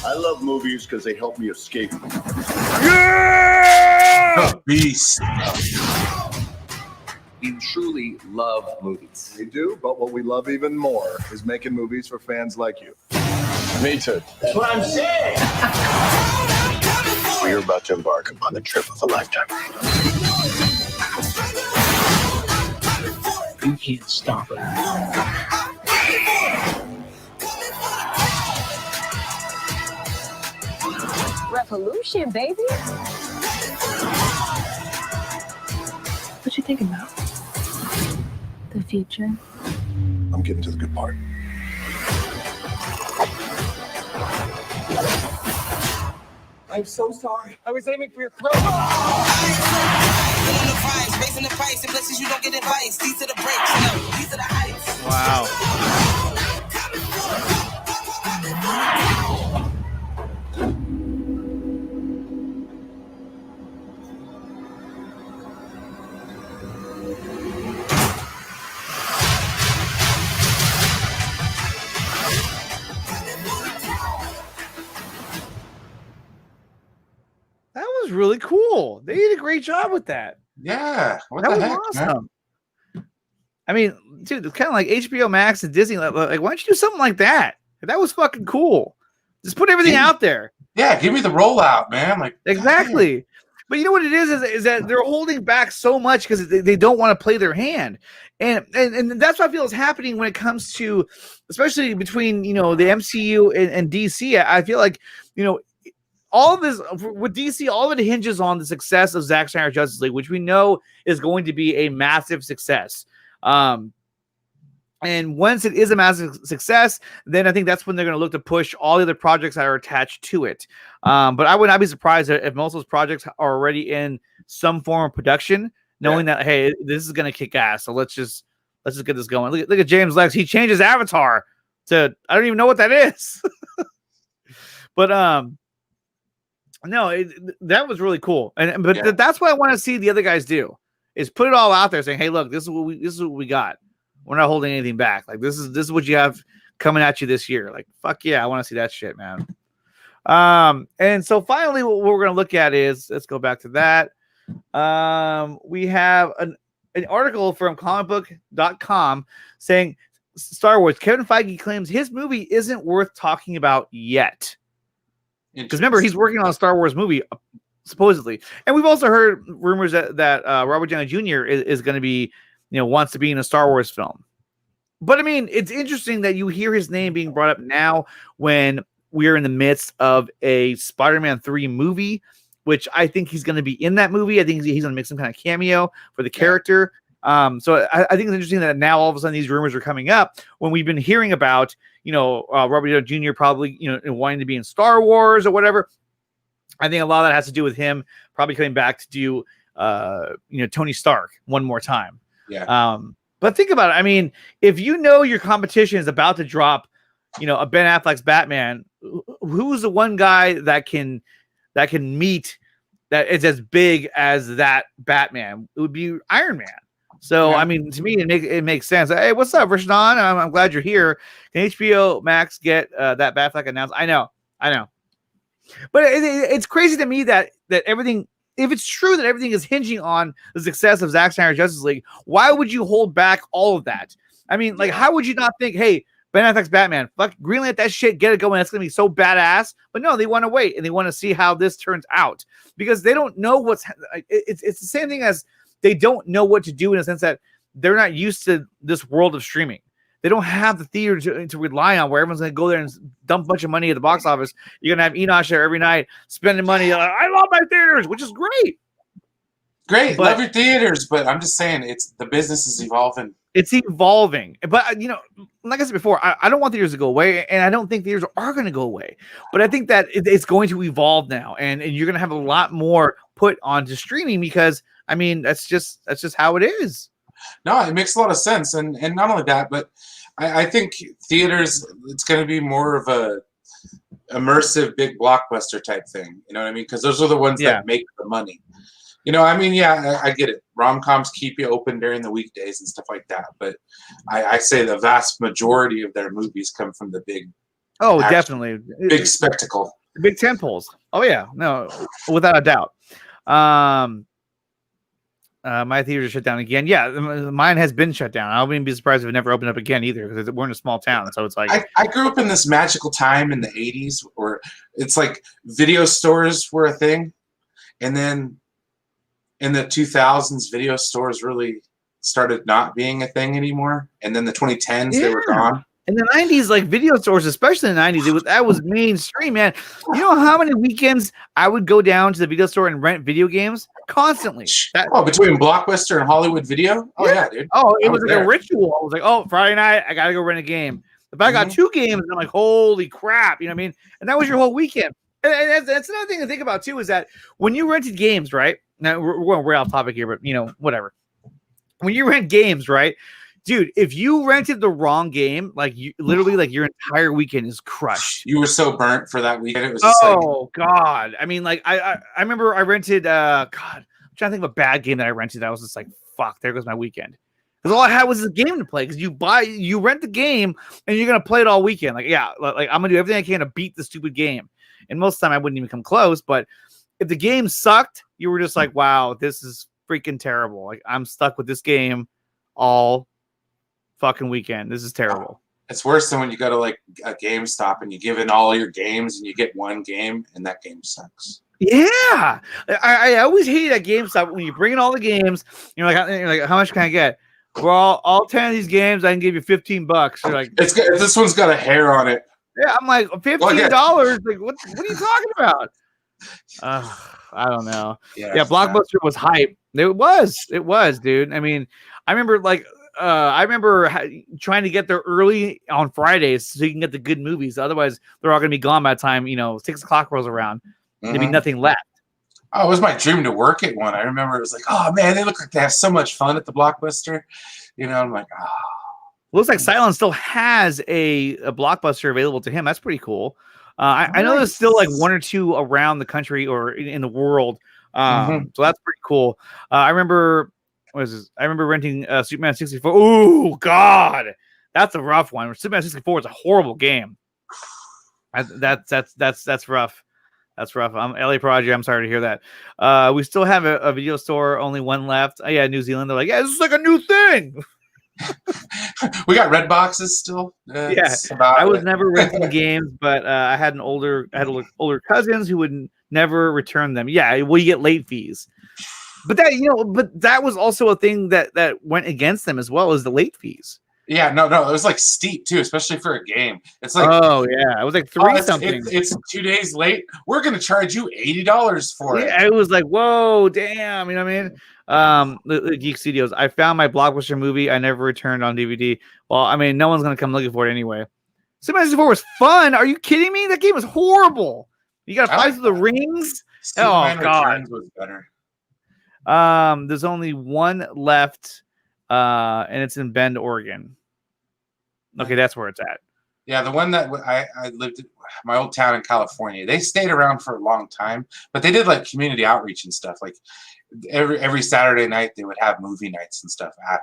I love movies because they help me escape. The Beast. You truly love movies. We do, but what we love even more is making movies for fans like you. Me too. That's what I'm saying. We're about to embark upon the trip of a lifetime. You can't stop it. Revolution, baby. What you thinking about? The future? I'm getting to the good part. I'm so sorry. I was aiming for your throat. wow. That was really cool. They did a great job with that. Yeah. What That the was heck, man? awesome. I mean, dude, it's kind of like HBO Max and Disney. Like, why don't you do something like that? That was fucking cool. Just put everything out there. Yeah, give me the rollout, man. Like Exactly. But you know what it is that they're holding back so much because they don't want to play their hand. And that's what I feel is happening when it comes to, especially between, the MCU and DC. I feel like, all of this with DC, all of it hinges on the success of Zack Snyder's Justice League, which we know is going to be a massive success. And once it is a massive success, then I think that's when they're going to look to push all the other projects that are attached to it. But I would not be surprised if most of those projects are already in some form of production, knowing that, hey, this is going to kick ass. So let's just get this going. Look at James Lex. He changed his avatar to, I don't even know what that is. But no, that was really cool. But that's what I want to see the other guys do, is put it all out there saying, hey, look, this is what we got. We're not holding anything back. Like this is what you have coming at you this year. Like, fuck yeah, I want to see that shit, man. And so finally what we're going to look at is, let's go back to that. We have an article from comicbook.com saying Star Wars, Kevin Feige claims his movie isn't worth talking about yet. Because remember, he's working on a Star Wars movie, supposedly. And we've also heard rumors that Robert Downey Jr. is going to be, wants to be in a Star Wars film. But I mean, it's interesting that you hear his name being brought up now when we're in the midst of a Spider-Man 3 movie, which I think he's going to be in that movie. I think he's going to make some kind of cameo for the character. So I think it's interesting that now all of a sudden these rumors are coming up when we've been hearing about, Robert Downey Jr. probably, wanting to be in Star Wars or whatever. I think a lot of that has to do with him probably coming back to do Tony Stark one more time. Yeah. But think about it. I mean, if you know your competition is about to drop, a Ben Affleck's Batman, who's the one guy that can meet that is as big as that Batman? It would be Iron Man. So, Yeah. I mean, to me, it makes sense. Hey, what's up, Rashdan? I'm glad you're here. Can HBO Max get that Batfleck announced? I know. But it's crazy to me that everything, if it's true that everything is hinging on the success of Zack Snyder's Justice League, why would you hold back all of that? I mean, like, how would you not think, hey, Ben Affleck's Batman, fuck, greenlight that shit, get it going. That's going to be so badass. But no, they want to wait and they want to see how this turns out because they don't know it's the same thing as they don't know what to do in a sense that they're not used to this world of streaming. They don't have the theater to rely on where everyone's going to go there and dump a bunch of money at the box office. You're going to have Enosh there every night spending money. Like, I love my theaters, which is great. Great. Love your theaters. But I'm just saying the business is evolving. It's evolving. But, like I said before, I don't want theaters to go away. And I don't think theaters are going to go away. But I think that it's going to evolve now. And you're going to have a lot more put onto streaming because, I mean, that's just how it is. No, it makes a lot of sense. And not only that, but I think theaters, it's going to be more of a immersive big blockbuster type thing. You know what I mean? Because those are the ones that make the money. I get it. Rom-coms keep you open during the weekdays and stuff like that. But I say the vast majority of their movies come from the big. Oh, definitely. Big spectacle. Big tentpoles. Oh, yeah. No, without a doubt. My theater shut down again. Yeah, mine has been shut down. I wouldn't be surprised if it never opened up again either because we're in a small town. So it's like I grew up in this magical time in the 80s where it's like video stores were a thing. And then in the 2000s, video stores really started not being a thing anymore. And then the 2010s, they were gone. In the 90s, like video stores, especially in the 90s, that was mainstream, man. You know how many weekends I would go down to the video store and rent video games constantly? Between Blockbuster and Hollywood Video? Oh, yeah, dude. Oh, it was like a ritual. I was like, oh, Friday night, I got to go rent a game. If I got 2 games, I'm like, holy crap. You know what I mean? And that was your whole weekend. And that's another thing to think about, too, is that when you rented games, right? Now, we're going way off topic here, but, whatever. When you rent games, right? Dude, if you rented the wrong game, like literally, like your entire weekend is crushed. You were so burnt for that weekend. It was just God. I mean, like I remember I rented. God, I'm trying to think of a bad game that I rented. I was just like, fuck, there goes my weekend. Because all I had was this game to play. Because you rent the game and you're gonna play it all weekend. Like I'm gonna do everything I can to beat the stupid game. And most of the time I wouldn't even come close. But if the game sucked, you were just like, wow, this is freaking terrible. Like I'm stuck with this game all fucking weekend. This is terrible. It's worse than when you go to like a GameStop and you give in all your games and you get one game and that game sucks. Yeah, I always hate at GameStop when you bring in all the games. You're like, how much can I get? Well, all 10 of these games, I can give you $15. You're like, this one's got a hair on it. Yeah, I'm like $15. Like, what are you talking about? I don't know. Yeah, Blockbuster was hype. It was, dude. I mean, I remember trying to get there early on Fridays so you can get the good movies. Otherwise, they're all going to be gone by the time 6 o'clock rolls around. There'd be nothing left. Oh, it was my dream to work at one. I remember it was like, oh man, they look like they have so much fun at the Blockbuster. I'm like, oh. Looks like Silence still has a Blockbuster available to him. That's pretty cool. I know there's still like 1 or 2 around the country or in the world. So that's pretty cool. I remember. What is this? I remember renting Superman 64. Oh God, that's a rough one. Superman 64 is a horrible game. That's rough. That's rough. LA Project. I'm sorry to hear that. We still have a video store. Only one left. Oh, yeah, New Zealand. They're like, yeah, this is like a new thing. We got red boxes still. I was never renting games, but I had older cousins who would never return them. Yeah, well, you get late fees. But that was also a thing that went against them as well as the late fees. Yeah, no, it was like steep too, especially for a game. It's like, oh yeah, it was like 3 something. It's 2 days late. We're gonna charge you $80 for it. Yeah, it was like, whoa, damn. You know what I mean? The Geek Studios. I found my Blockbuster movie. I never returned on DVD. Well, I mean, no one's gonna come looking for it anyway. Superman 64 was fun. Are you kidding me? That game was horrible. You gotta fly through the rings. Superman Returns was better. There's only one left, and it's in Bend, Oregon. Okay, that's where it's at. Yeah, the one that I lived in, my old town in California. They stayed around for a long time, but they did like community outreach and stuff. Like every Saturday night, they would have movie nights and stuff at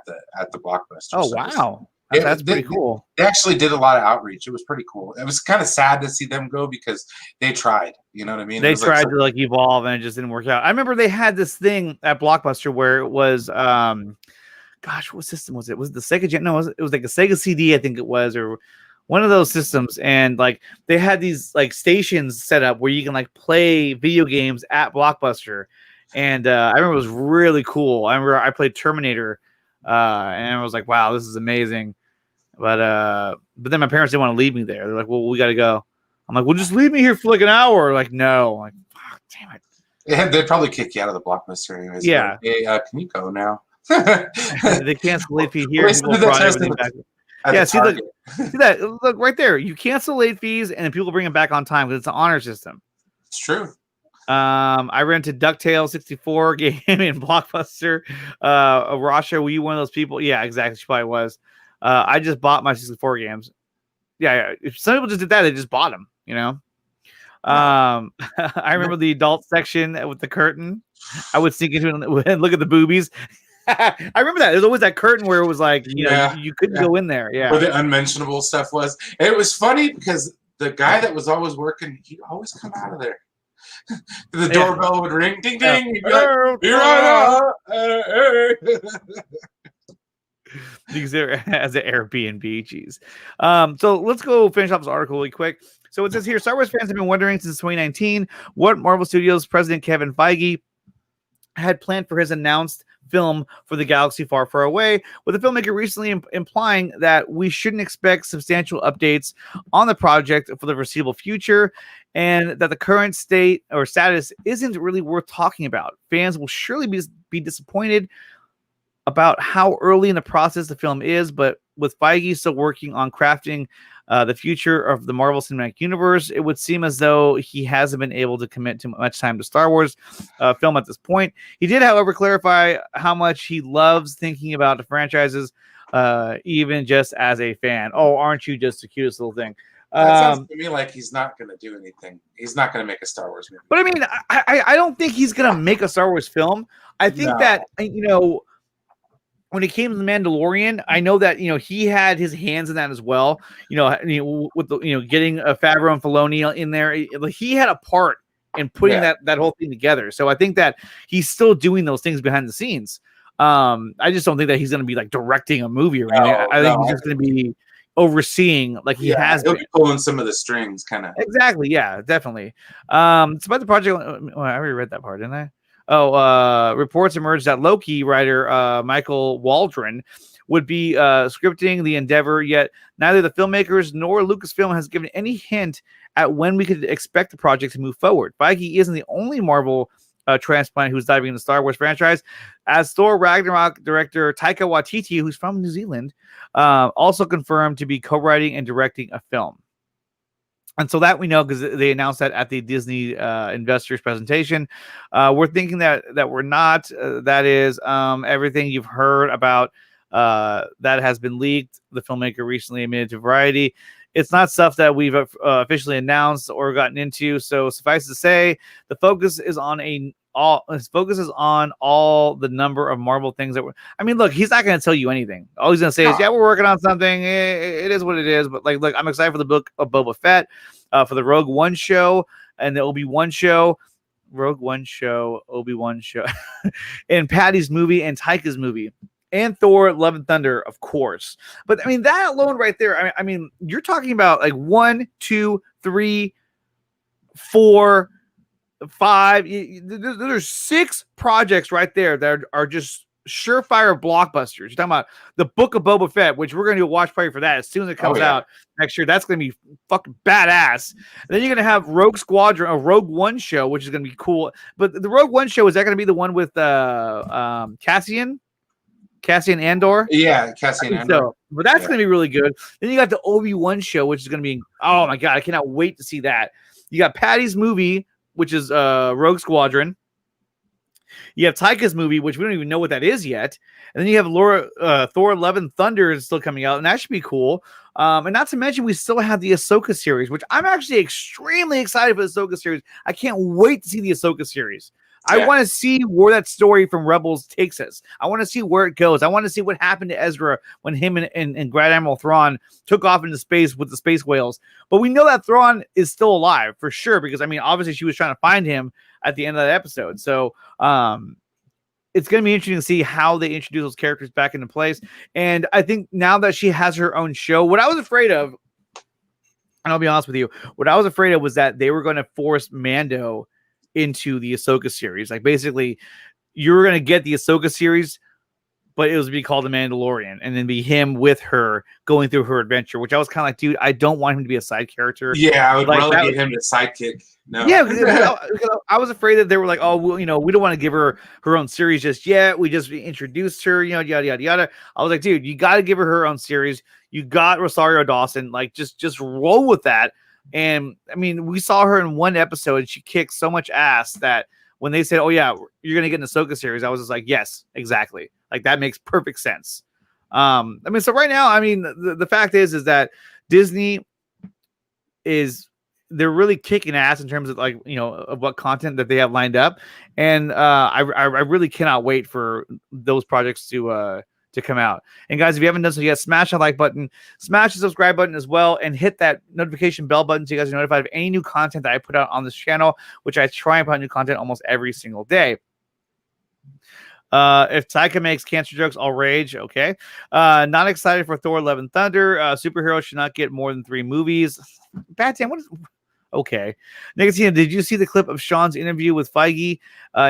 the Blockbuster. Oh, So wow. That's pretty cool. They actually did a lot of outreach. It was pretty cool. It was kind of sad to see them go because they tried. You know what I mean? They tried to like evolve and it just didn't work out. I remember they had this thing at Blockbuster where it was, gosh, what system was it? Was it the Sega Gen? No, it was like a Sega CD, I think it was, or one of those systems. And like they had these like stations set up where you can like play video games at Blockbuster. And I remember it was really cool. I remember I played Terminator, and I was like, wow, this is amazing. But then my parents didn't want to leave me there. They're like, well, we got to go. I'm like, well, just leave me here for like an hour. Like, no. I'm like, oh, damn it. Yeah, they'd probably kick you out of the Blockbuster anyways. Yeah. Like, hey, can you go now? They cancel late fee here. See that? Look right there. You cancel late fees, and then people bring it back on time because it's an honor system. It's true. I rented DuckTales 64 game in Blockbuster. Rasha, were you one of those people? Yeah, exactly. She probably was. I just bought my 64 games. Yeah. If some people just did that, they just bought them, you know? I remember the adult section with the curtain. I would sneak into it and look at the boobies. I remember that. There's always that curtain where it was like, you know, you couldn't go in there. Yeah. Where the unmentionable stuff was. And it was funny because the guy that was always working, he'd always come out of there. The doorbell would ring, ding, ding. He'd be like, "Be right up." Because there as an Airbnb, geez. So let's go finish off this article really quick. So it says here, Star Wars fans have been wondering since 2019 what Marvel Studios president Kevin Feige had planned for his announced film for the galaxy far, far away, with the filmmaker recently implying that we shouldn't expect substantial updates on the project for the foreseeable future, and that the current state or status isn't really worth talking about. Fans will surely be disappointed about how early in the process the film is, but with Feige still working on crafting the future of the Marvel Cinematic Universe, it would seem as though he hasn't been able to commit too much time to Star Wars film at this point. He did, however, clarify how much he loves thinking about the franchises, even just as a fan. Oh, aren't you just the cutest little thing? That sounds to me like he's not going to do anything. He's not going to make a Star Wars movie. But I mean, I don't think he's going to make a Star Wars film. I think that, you know, when it came to The Mandalorian, I know that, you know, he had his hands in that as well. You know with the, you know, getting Favreau and Filoni in there, he had a part in putting that whole thing together. So I think that he's still doing those things behind the scenes. I just don't think that he's going to be like directing a movie or anything. I think he's just going to be overseeing, like he has. He'll be pulling some of the strings, kind of. Exactly. Yeah, definitely. It's about the project. I already read that part, didn't I? Reports emerged that Loki writer Michael Waldron would be scripting the endeavor, yet neither the filmmakers nor Lucasfilm has given any hint at when we could expect the project to move forward. Feige isn't the only Marvel transplant who's diving into the Star Wars franchise, as Thor Ragnarok director Taika Waititi, who's from New Zealand, also confirmed to be co-writing and directing a film. And so that we know because they announced that at the Disney investors presentation. We're thinking that we're not. That is everything you've heard about that has been leaked. The filmmaker recently admitted to Variety. It's not stuff that we've officially announced or gotten into. So suffice to say, the focus is on all the number of Marvel things that I mean, look, he's not going to tell you anything. All he's going to say is, yeah, we're working on something. It is what it is. But like, look, I'm excited for the book of Boba Fett, for the Rogue One show and the Obi-Wan show, Obi-Wan show, and Patty's movie and Taika's movie. And Thor, Love and Thunder, of course. But I mean, that alone right there, I mean, you're talking about like 1, 2, 3, 4, 5. There's 6 projects right there that are just surefire blockbusters. You're talking about the Book of Boba Fett, which we're going to do a watch party for that as soon as it comes out next year. That's going to be fucking badass. And then you're going to have Rogue Squadron, a Rogue One show, which is going to be cool. But the Rogue One show, is that going to be the one with Cassian Andor? Yeah, Cassian Andor. So, but that's going to be really good. Then you got the Obi-Wan show, which is going to be, oh my God, I cannot wait to see that. You got Patty's movie, which is Rogue Squadron. You have Taika's movie, which we don't even know what that is yet. And then you have Thor: Love and Thunder is still coming out, and that should be cool. And not to mention, we still have the Ahsoka series, which I'm actually extremely excited for the Ahsoka series. I can't wait to see the Ahsoka series. I want to see where that story from Rebels takes us. I want to see where it goes. I want to see what happened to Ezra when him and Grand Admiral Thrawn took off into space with the space whales. But we know that Thrawn is still alive for sure, because I mean, obviously she was trying to find him at the end of that episode. So it's going to be interesting to see how they introduce those characters back into place. And I think now that she has her own show, what I was afraid of, and I'll be honest with you, what I was afraid of was that they were going to force Mando into the Ahsoka series. Like, basically, you were going to get the Ahsoka series, but it was be called The Mandalorian, and then be him with her going through her adventure, which I was kind of like, dude, I don't want him to be a side character. Yeah, I would like, relegate him to sidekick. No. Yeah, because I was afraid that they were like, oh, well, we don't want to give her own series just yet. We just introduced her, yada, yada, yada. I was like, dude, you got to give her own series. You got Rosario Dawson. Like, just roll with that. And I mean, we saw her in one episode and she kicked so much ass that when they said, oh yeah, you're going to get an Ahsoka series, I was just like, yes, exactly. Like, that makes perfect sense. I mean, so right now, I mean, the fact is that Disney they're really kicking ass in terms of, like, of what content that they have lined up. And I really cannot wait for those projects to come out. And guys, if you haven't done so yet, smash that like button, smash the subscribe button as well, and hit that notification bell button so you guys are notified of any new content that I put out on this channel, which I try and put out new content almost every single day. If Taika makes cancer jokes, I'll rage. Okay. Not excited for Thor: Love and Thunder. Superheroes should not get more than 3 movies. Bad damn, what is... Okay. Nicotina, did you see the clip of Sean's interview with Feige?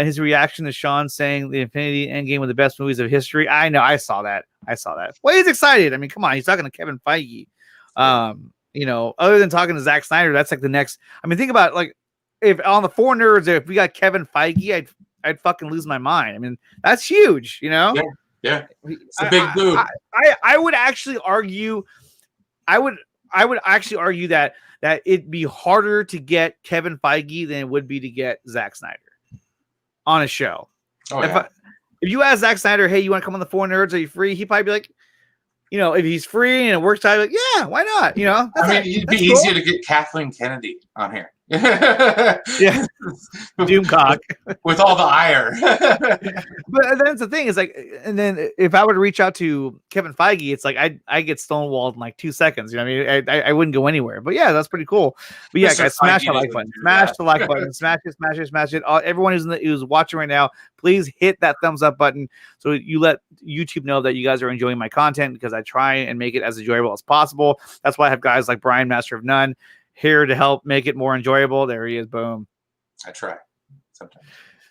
His reaction to Sean saying the Infinity Endgame were the best movies of history. I know. I saw that. Well, he's excited. I mean, come on. He's talking to Kevin Feige. Other than talking to Zack Snyder, that's like the next. I mean, think about, like, if on the 4 nerds, if we got Kevin Feige, I'd fucking lose my mind. I mean, that's huge, Yeah. It's a big dude. I would actually argue. I would actually argue that it'd be harder to get Kevin Feige than it would be to get Zack Snyder on a show. Oh, if you ask Zack Snyder, hey, you want to come on the 4 nerds? Are you free? He'd probably be like, if he's free and it works out, like, yeah, why not? It'd be easier to get Kathleen Kennedy on here. Yeah, Doomcock with all the ire. But that's the thing, is like, and then if I were to reach out to Kevin Feige, it's like I get stonewalled in like 2 seconds. I mean, I wouldn't go anywhere. But yeah, that's pretty cool. But yeah, guys, smash the like button, smash the like button, smash it. Everyone who's watching right now, please hit that thumbs up button so you let YouTube know that you guys are enjoying my content, because I try and make it as enjoyable as possible. That's why I have guys like Brian, Master of None, here to help make it more enjoyable. There he is. Boom. I try sometimes.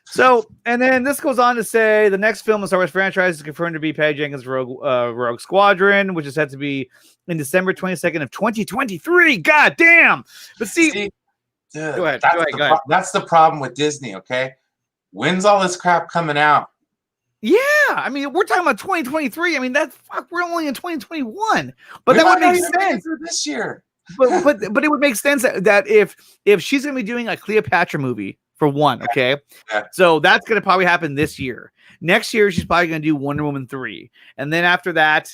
So, and then this goes on to say the next film in the Star Wars franchise is confirmed to be Patty Jenkins' Rogue Squadron, which is set to be in December 22nd of 2023. God damn. But see go ahead. That's the problem with Disney, okay? When's all this crap coming out? Yeah, I mean, we're talking about 2023. I mean, we're only in 2021. But that would make sense for this year. But it would make sense that if she's gonna be doing a Cleopatra movie, for one, okay, so that's gonna probably happen this year. Next year, she's probably gonna do Wonder Woman 3, and then after that,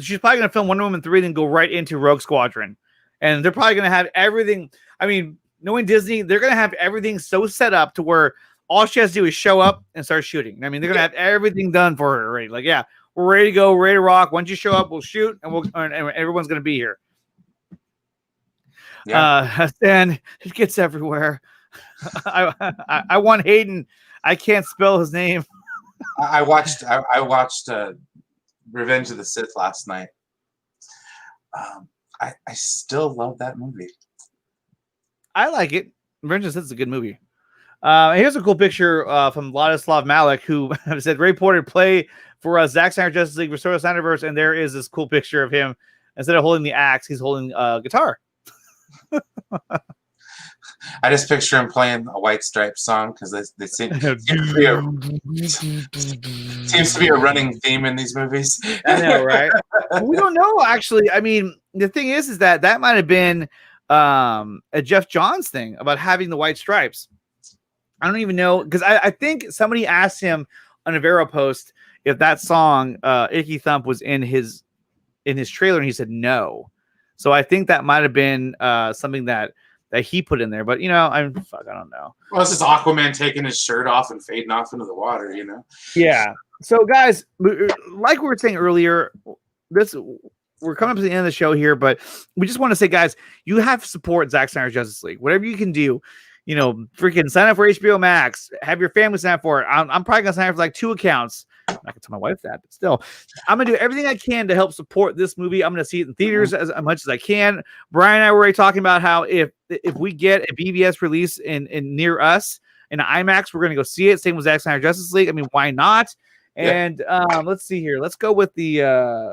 she's probably gonna film Wonder Woman 3, then go right into Rogue Squadron, and they're probably gonna have everything. I mean, knowing Disney, they're gonna have everything so set up to where all she has to do is show up and start shooting. I mean, they're gonna have everything done for her already. Like, yeah, we're ready to go, ready to rock. Once you show up, we'll shoot, and everyone's gonna be here. Yeah. And it gets everywhere. I want Hayden. I can't spell his name. I watched Revenge of the Sith last night. I still love that movie. I like it. Revenge of the Sith is a good movie. Here's a cool picture from Vladislav Malik, who said Ray Porter play for Zack Snyder Justice League Restore the Snyderverse, and there is this cool picture of him. Instead of holding the axe, he's holding a guitar. I just picture him playing a White Stripes song, because they seems to be a running theme in these movies. I know, right? We don't know, actually. I mean, the thing is that might have been a Jeff Johns thing about having the white stripes. I don't even know, because I think somebody asked him on a Vero post if that song Icky Thump was in his trailer, and he said no. So I think that might have been something that he put in there. But I don't know. Well, it's just Aquaman taking his shirt off and fading off into the water, Yeah. So guys, like we were saying earlier, we're coming up to the end of the show here, but we just want to say, guys, you have to support Zack Snyder's Justice League. Whatever you can do, freaking sign up for HBO Max, have your family sign up for it. I'm probably gonna sign up for like 2 accounts. I'm not gonna tell my wife that, but still, I'm gonna do everything I can to help support this movie. I'm gonna see it in theaters as much as I can. Brian and I were already talking about how if we get a BVS release in near us in IMAX, we're gonna go see it. Same with Zack Snyder Justice League. I mean, why not? And let's see here. Let's go with the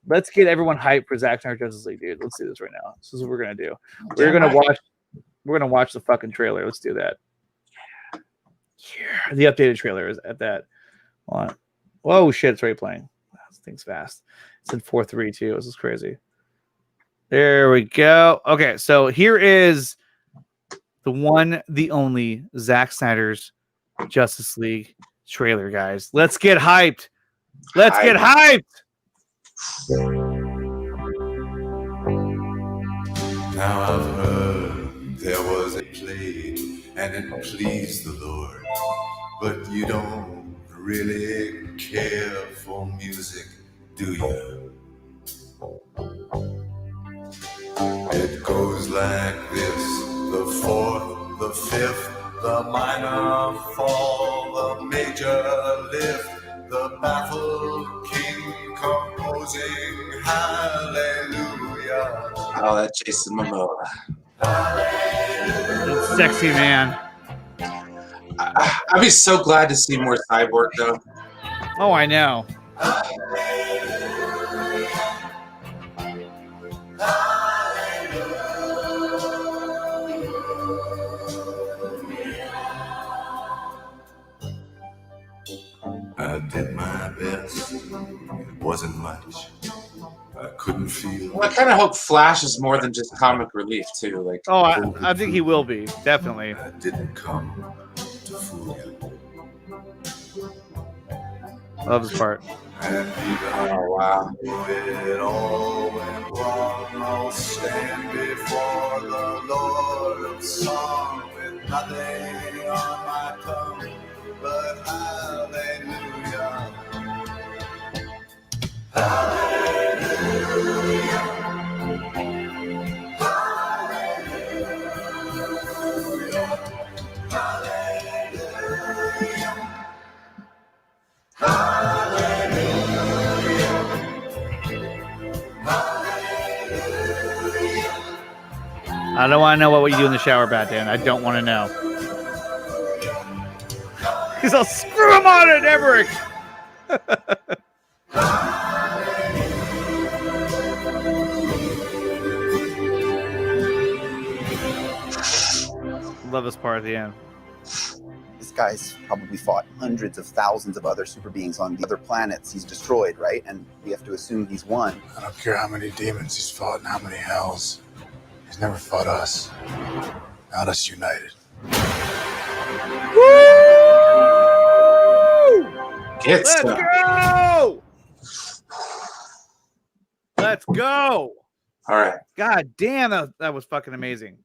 let's get everyone hyped for Zack Snyder Justice League, dude. Let's do this right now. This is what we're gonna do. We're gonna watch the fucking trailer. Let's do that. Yeah, the updated trailer is at that. Hold on. Whoa, shit! It's already playing. This thing's fast. It's in 4:3 too. This is crazy. There we go. Okay, so here is the one, the only Zack Snyder's Justice League trailer, guys. Let's get hyped. Let's get hyped. Now I've heard there was a play and it pleased the Lord, but you don't really care for music, do you? It goes like this: the fourth, the fifth, the minor fall, the major lift, the baffled king composing hallelujah. Oh, that's Jason Momoa. It's sexy, man. I'd be so glad to see more Cyborg, though. Oh, I know. I did my best. It wasn't much. I couldn't feel. Well, I kind of hope Flash is more than just comic relief, too. Like, I think he will be, definitely. I didn't come to fool you. Love this part. Oh, wow. It all went wrong. I'll stand before the Lord of Song with nothing on my tongue but hallelujah. Hallelujah. Hallelujah. Hallelujah. Hallelujah. I don't want to know what you do in the shower, Batman. I don't want to know. Because I'll screw him on it, Emmerich. Love this part at the end. This guy's probably fought hundreds of thousands of other super beings on the other planets he's destroyed, right? And we have to assume he's won. I don't care how many demons he's fought and how many hells. He's never fought us. Not us united. Woo! Let's go! Let's go! All right. God damn, that was fucking amazing.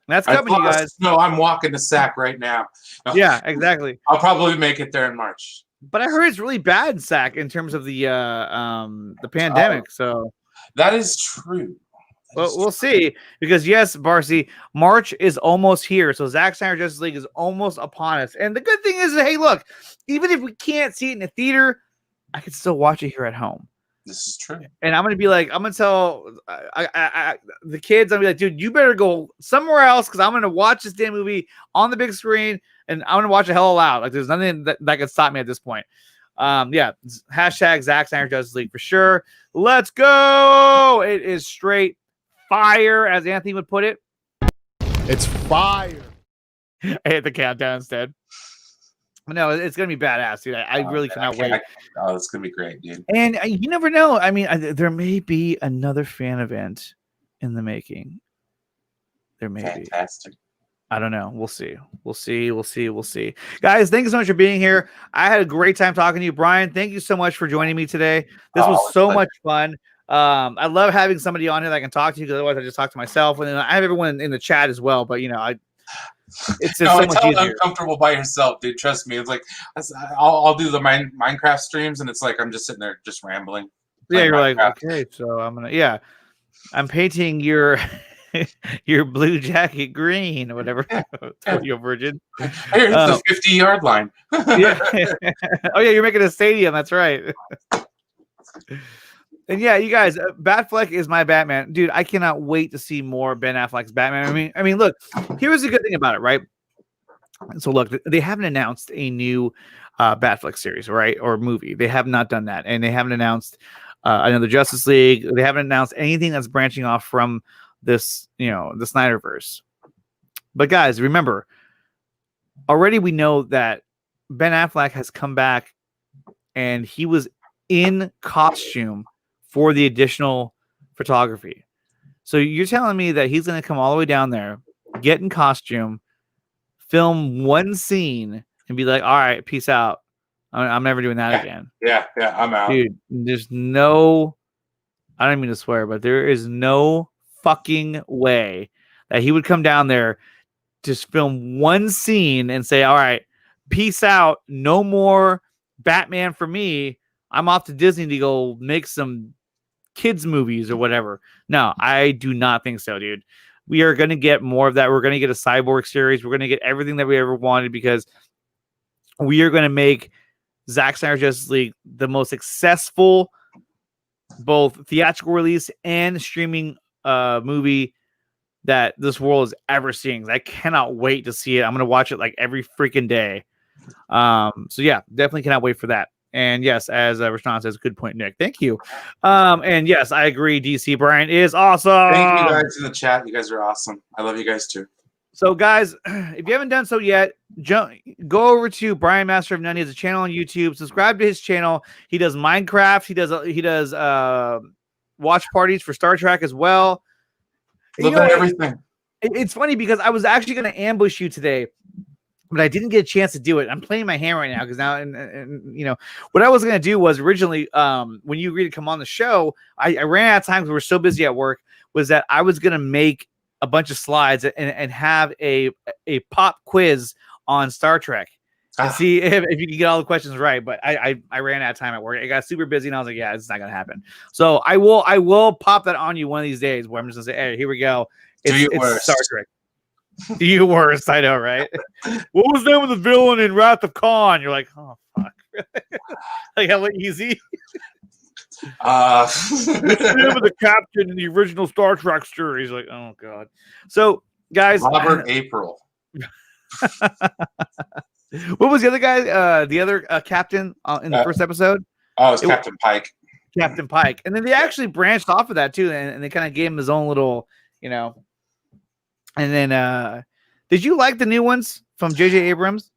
That's coming, you guys. No, I'm walking the sack right now. No, yeah, exactly. I'll probably make it there in March. But I heard it's really bad in SAC in terms of the pandemic. So that is true. Well, we'll see, because yes, Barcy, March is almost here. So Zack Snyder Justice League is almost upon us. And the good thing is, hey, look, even if we can't see it in a theater, I can still watch it here at home. This is true. And I'm going to be like, I'm going to tell the kids, I'm going to be like, dude, you better go somewhere else, because I'm going to watch this damn movie on the big screen, and I'm going to watch it hella loud. Like, there's nothing that can stop me at this point. Yeah, hashtag Zack Snyder Justice League for sure. Let's go. It is straight fire, as Anthony would put it. It's fire. I hit the countdown instead. But no, it's going to be badass, dude. I really cannot wait. Oh, it's going to be great, dude. And you never know. I mean, there may be another fan event in the making. There may Fantastic. be. I don't know. We'll see. We'll see. Guys, thank you so much for being here. I had a great time talking to you. Brian, thank you so much for joining me today. This was so much fun. I love having somebody on here that I can talk to because otherwise I just talk to myself. And then I have everyone in the chat as well. But, it's just so much easier. Uncomfortable by yourself, dude. Trust me. It's like I'll do the Minecraft streams, and it's like I'm just sitting there just rambling. Yeah, you're Minecraft. Like, okay, so I'm painting your your blue jacket green or whatever. Your virgin. Here's the 50-yard line. Yeah. Oh yeah, you're making a stadium. That's right. And yeah, you guys, Batfleck is my Batman, dude. I cannot wait to see more Ben Affleck's Batman. I mean, look, here's the good thing about it, right? So look, they haven't announced a new Batfleck series, right, or movie. They have not done that, and they haven't announced another Justice League. They haven't announced anything that's branching off from this, the Snyderverse. But guys, remember, already we know that Ben Affleck has come back, and he was in costume for the additional photography. So you're telling me that he's going to come all the way down there, get in costume, film one scene, and be like, all right, peace out. I'm never doing that again. Yeah, I'm out. Dude, there's no, I don't mean to swear, but there is no fucking way that he would come down there, just film one scene and say, all right, peace out. No more Batman for me. I'm off to Disney to go make some kids movies or whatever. No, I do not think so, dude. We are going to get more of that. We're going to get a Cyborg series. We're going to get everything that we ever wanted because we are going to make Zack Snyder Justice League the most successful both theatrical release and streaming movie that this world has ever seen. I cannot wait to see it. I'm going to watch it like every freaking day. So yeah, definitely cannot wait for that. And yes, as Rashawn says, good point, Nick. Thank you. And yes, I agree. DC Brian is awesome. Thank you guys in the chat. You guys are awesome. I love you guys too. So guys, if you haven't done so yet, go over to Brian Master of None. He has a channel on YouTube. Subscribe to his channel. He does Minecraft. He does watch parties for Star Trek as well. Everything. It's funny because I was actually going to ambush you today, but I didn't get a chance to do it. I'm playing my hand right now because now, and what I was going to do was originally, when you agreed to come on the show, I ran out of time because we were so busy at work, was that I was going to make a bunch of slides and have a pop quiz on Star Trek and see if you can get all the questions right. But I ran out of time at work. I got super busy and I was like, yeah, it's not going to happen. So I will pop that on you one of these days where I'm just going to say, hey, here we go. It's Star Trek. Do you worst? I know, right? What was the name of the villain in Wrath of Khan? You're like, oh fuck, like hella easy. What's the name of the captain in the original Star Trek series? Like, oh god. So, guys, Robert April. What was the other guy? The other captain in the first episode? Oh, it's Captain Pike. Captain Pike, and then they actually branched off of that too, and they kind of gave him his own little, And then, did you like the new ones from J.J. Abrams?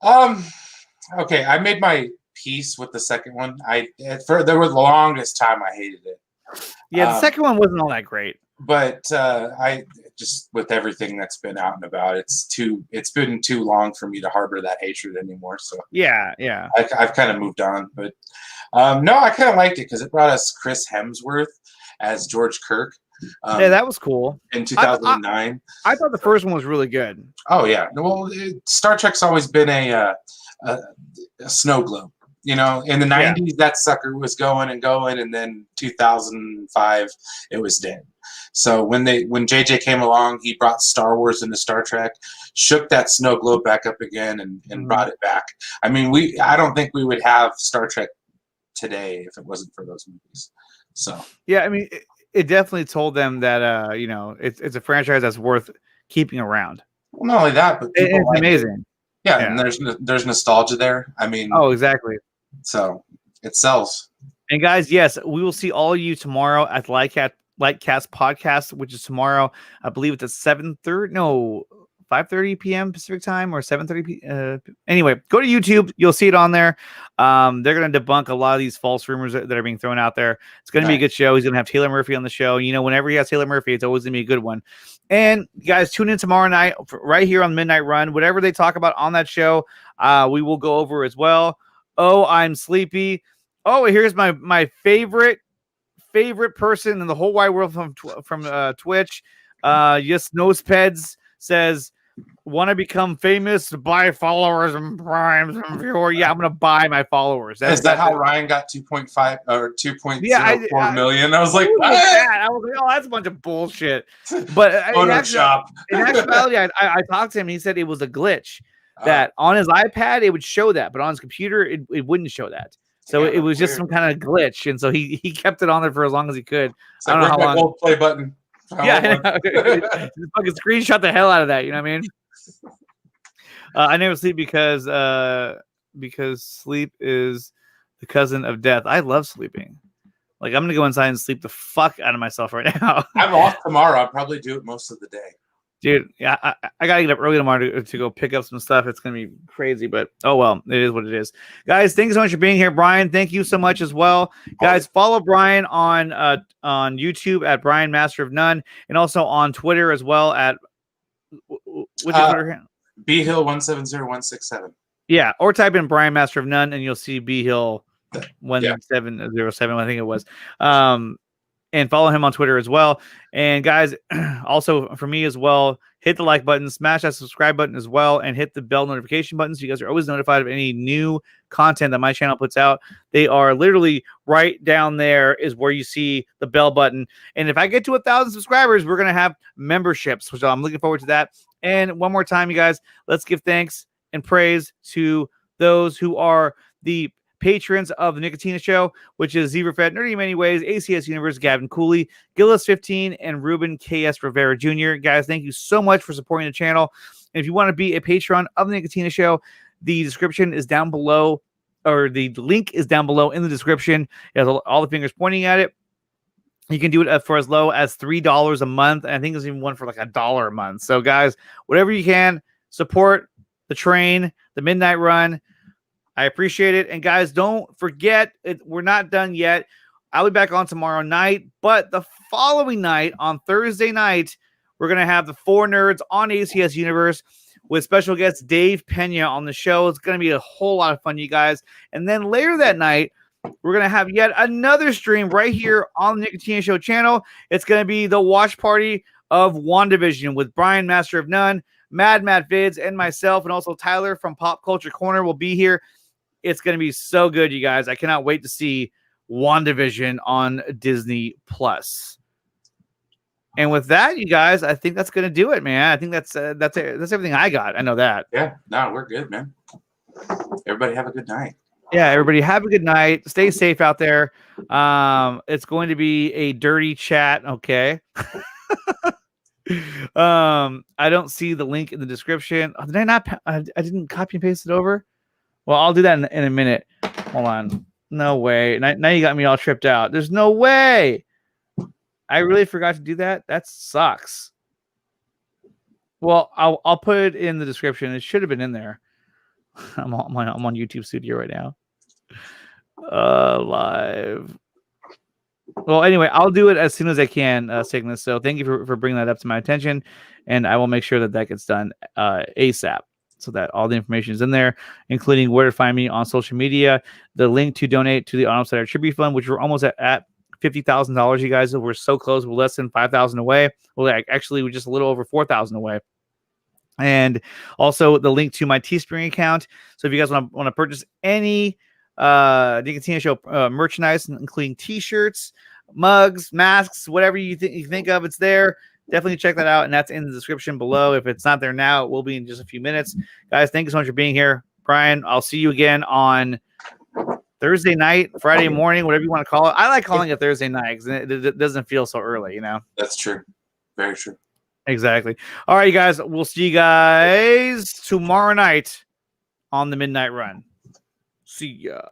Okay, I made my peace with the second one. There was the longest time I hated it. Yeah, the second one wasn't all that great. But I just, with everything that's been out and about, it's been too long for me to harbor that hatred anymore. So yeah, I've kind of moved on. But no, I kind of liked it because it brought us Chris Hemsworth as George Kirk. Yeah, that was cool. In 2009. I thought the first one was really good. Oh, yeah. Well, Star Trek's always been a snow globe. In the 90s, that sucker was going, and then 2005, it was dead. So when JJ came along, he brought Star Wars into Star Trek, shook that snow globe back up again, and brought it back. I mean, I don't think we would have Star Trek today if it wasn't for those movies. So yeah, I mean. It definitely told them that it's a franchise that's worth keeping around. Well, not only that, but it's amazing. Yeah, and there's nostalgia there. I mean, oh, exactly. So it sells. And guys, yes, we will see all of you tomorrow at Lightcast Podcast, which is tomorrow. I believe it's at 7:30. No, 5:30 p.m. Pacific time or 7:30 anyway, go to YouTube. You'll see it on there. They're going to debunk a lot of these false rumors that are being thrown out there. It's going to be a good show. He's going to have Taylor Murphy on the show. You know, whenever he has Taylor Murphy, it's always going to be a good one. And guys, tune in tomorrow night right here on Midnight Run. Whatever they talk about on that show, we will go over as well. Oh, I'm sleepy. Oh, here's my favorite person in the whole wide world from Twitch. Yes, Nosepeds says, want to become famous, buy followers and primes and viewer. Yeah, I'm gonna buy my followers. Is that how Ryan got 2.5 or 2.04 million? I was like, what? I was like, oh, that's a bunch of bullshit. But in actuality, I talked to him and he said it was a glitch that on his iPad it would show that, but on his computer it wouldn't show that. So it was just some kind of glitch, and so he kept it on there for as long as he could. I don't know how long. Gold play button. Yeah, just fucking screenshot the hell out of that. You know what I mean? I never sleep because sleep is the cousin of death. I love sleeping. Like, I'm gonna go inside and sleep the fuck out of myself right now. I'm off tomorrow. I'll probably do it most of the day. Dude, yeah, I gotta get up early tomorrow to go pick up some stuff. It's gonna be crazy, but oh well, it is what it is. Guys, thank you so much for being here. Brian, thank you so much as well. Guys, follow Brian on YouTube at Brian Master of None, and also on Twitter as well at what's your Twitter handle? bhill170167. Yeah, or type in Brian Master of None and you'll see bhill 1707, I think it was. And follow him on Twitter as well. And guys, also for me as well, hit the like button, smash that subscribe button as well, and hit the bell notification button so you guys are always notified of any new content that my channel puts out. They are literally right down there is where you see the bell button. And if I get to 1,000 subscribers, we're going to have memberships, which I'm looking forward to that. And one more time, you guys, let's give thanks and praise to those who are the patrons of the Nicotina Show, which is Zebrafed, Nerdy in Many Ways, ACS Universe, Gavin Cooley, Gillis15, and Ruben KS Rivera Jr. Guys, thank you so much for supporting the channel. And if you want to be a patron of the Nicotina Show, the description is down below, or the link is down below in the description. It has all the fingers pointing at it. You can do it for as low as $3 a month. And I think there's even one for like $1 a month. So guys, whatever you can, support the train, the Midnight Run. I appreciate it. And guys, don't forget, we're not done yet. I'll be back on tomorrow night, but the following night, on Thursday night, we're going to have the 4 Nerds on ACS Universe with special guest Dave Pena on the show. It's going to be a whole lot of fun, you guys. And then later that night, we're going to have yet another stream right here on the Nicotina Show channel. It's going to be the watch party of WandaVision with Brian, Master of None, Mad Vids, and myself, and also Tyler from Pop Culture Corner will be here. It's going to be so good, you guys. I cannot wait to see WandaVision on Disney Plus. And with that, you guys, I think that's going to do it, man. I think that's everything I got. I know that. Yeah, no, we're good, man. Everybody have a good night. Yeah, everybody have a good night. Stay safe out there. It's going to be a dirty chat, okay? I don't see the link in the description. Oh, did I not? I didn't copy and paste it over. Well, I'll do that in a minute. Hold on. No way. Now you got me all tripped out. There's no way. I really forgot to do that. That sucks. Well, I'll put it in the description. It should have been in there. I'm on YouTube Studio right now. Live. Well, anyway, I'll do it as soon as I can, Cygnus. So thank you for bringing that up to my attention, and I will make sure that gets done ASAP, so that all the information is in there, including where to find me on social media, the link to donate to the Autumn Cider Tribute Fund, which we're almost at $50,000, you guys. We're so close. We're less than 5,000 away. Well, actually, we're just a little over 4,000 away. And also the link to my Teespring account. So if you guys want to purchase any Nicotina Show merchandise, including T-shirts, mugs, masks, whatever you think of, it's there. Definitely check that out, and that's in the description below. If it's not there now, it will be in just a few minutes. Guys, thank you so much for being here. Brian, I'll see you again on Thursday night, Friday morning, whatever you want to call it. I like calling it Thursday night because it doesn't feel so early, you know? That's true. Very true. Exactly. All right, you guys. We'll see you guys tomorrow night on the Midnight Run. See ya.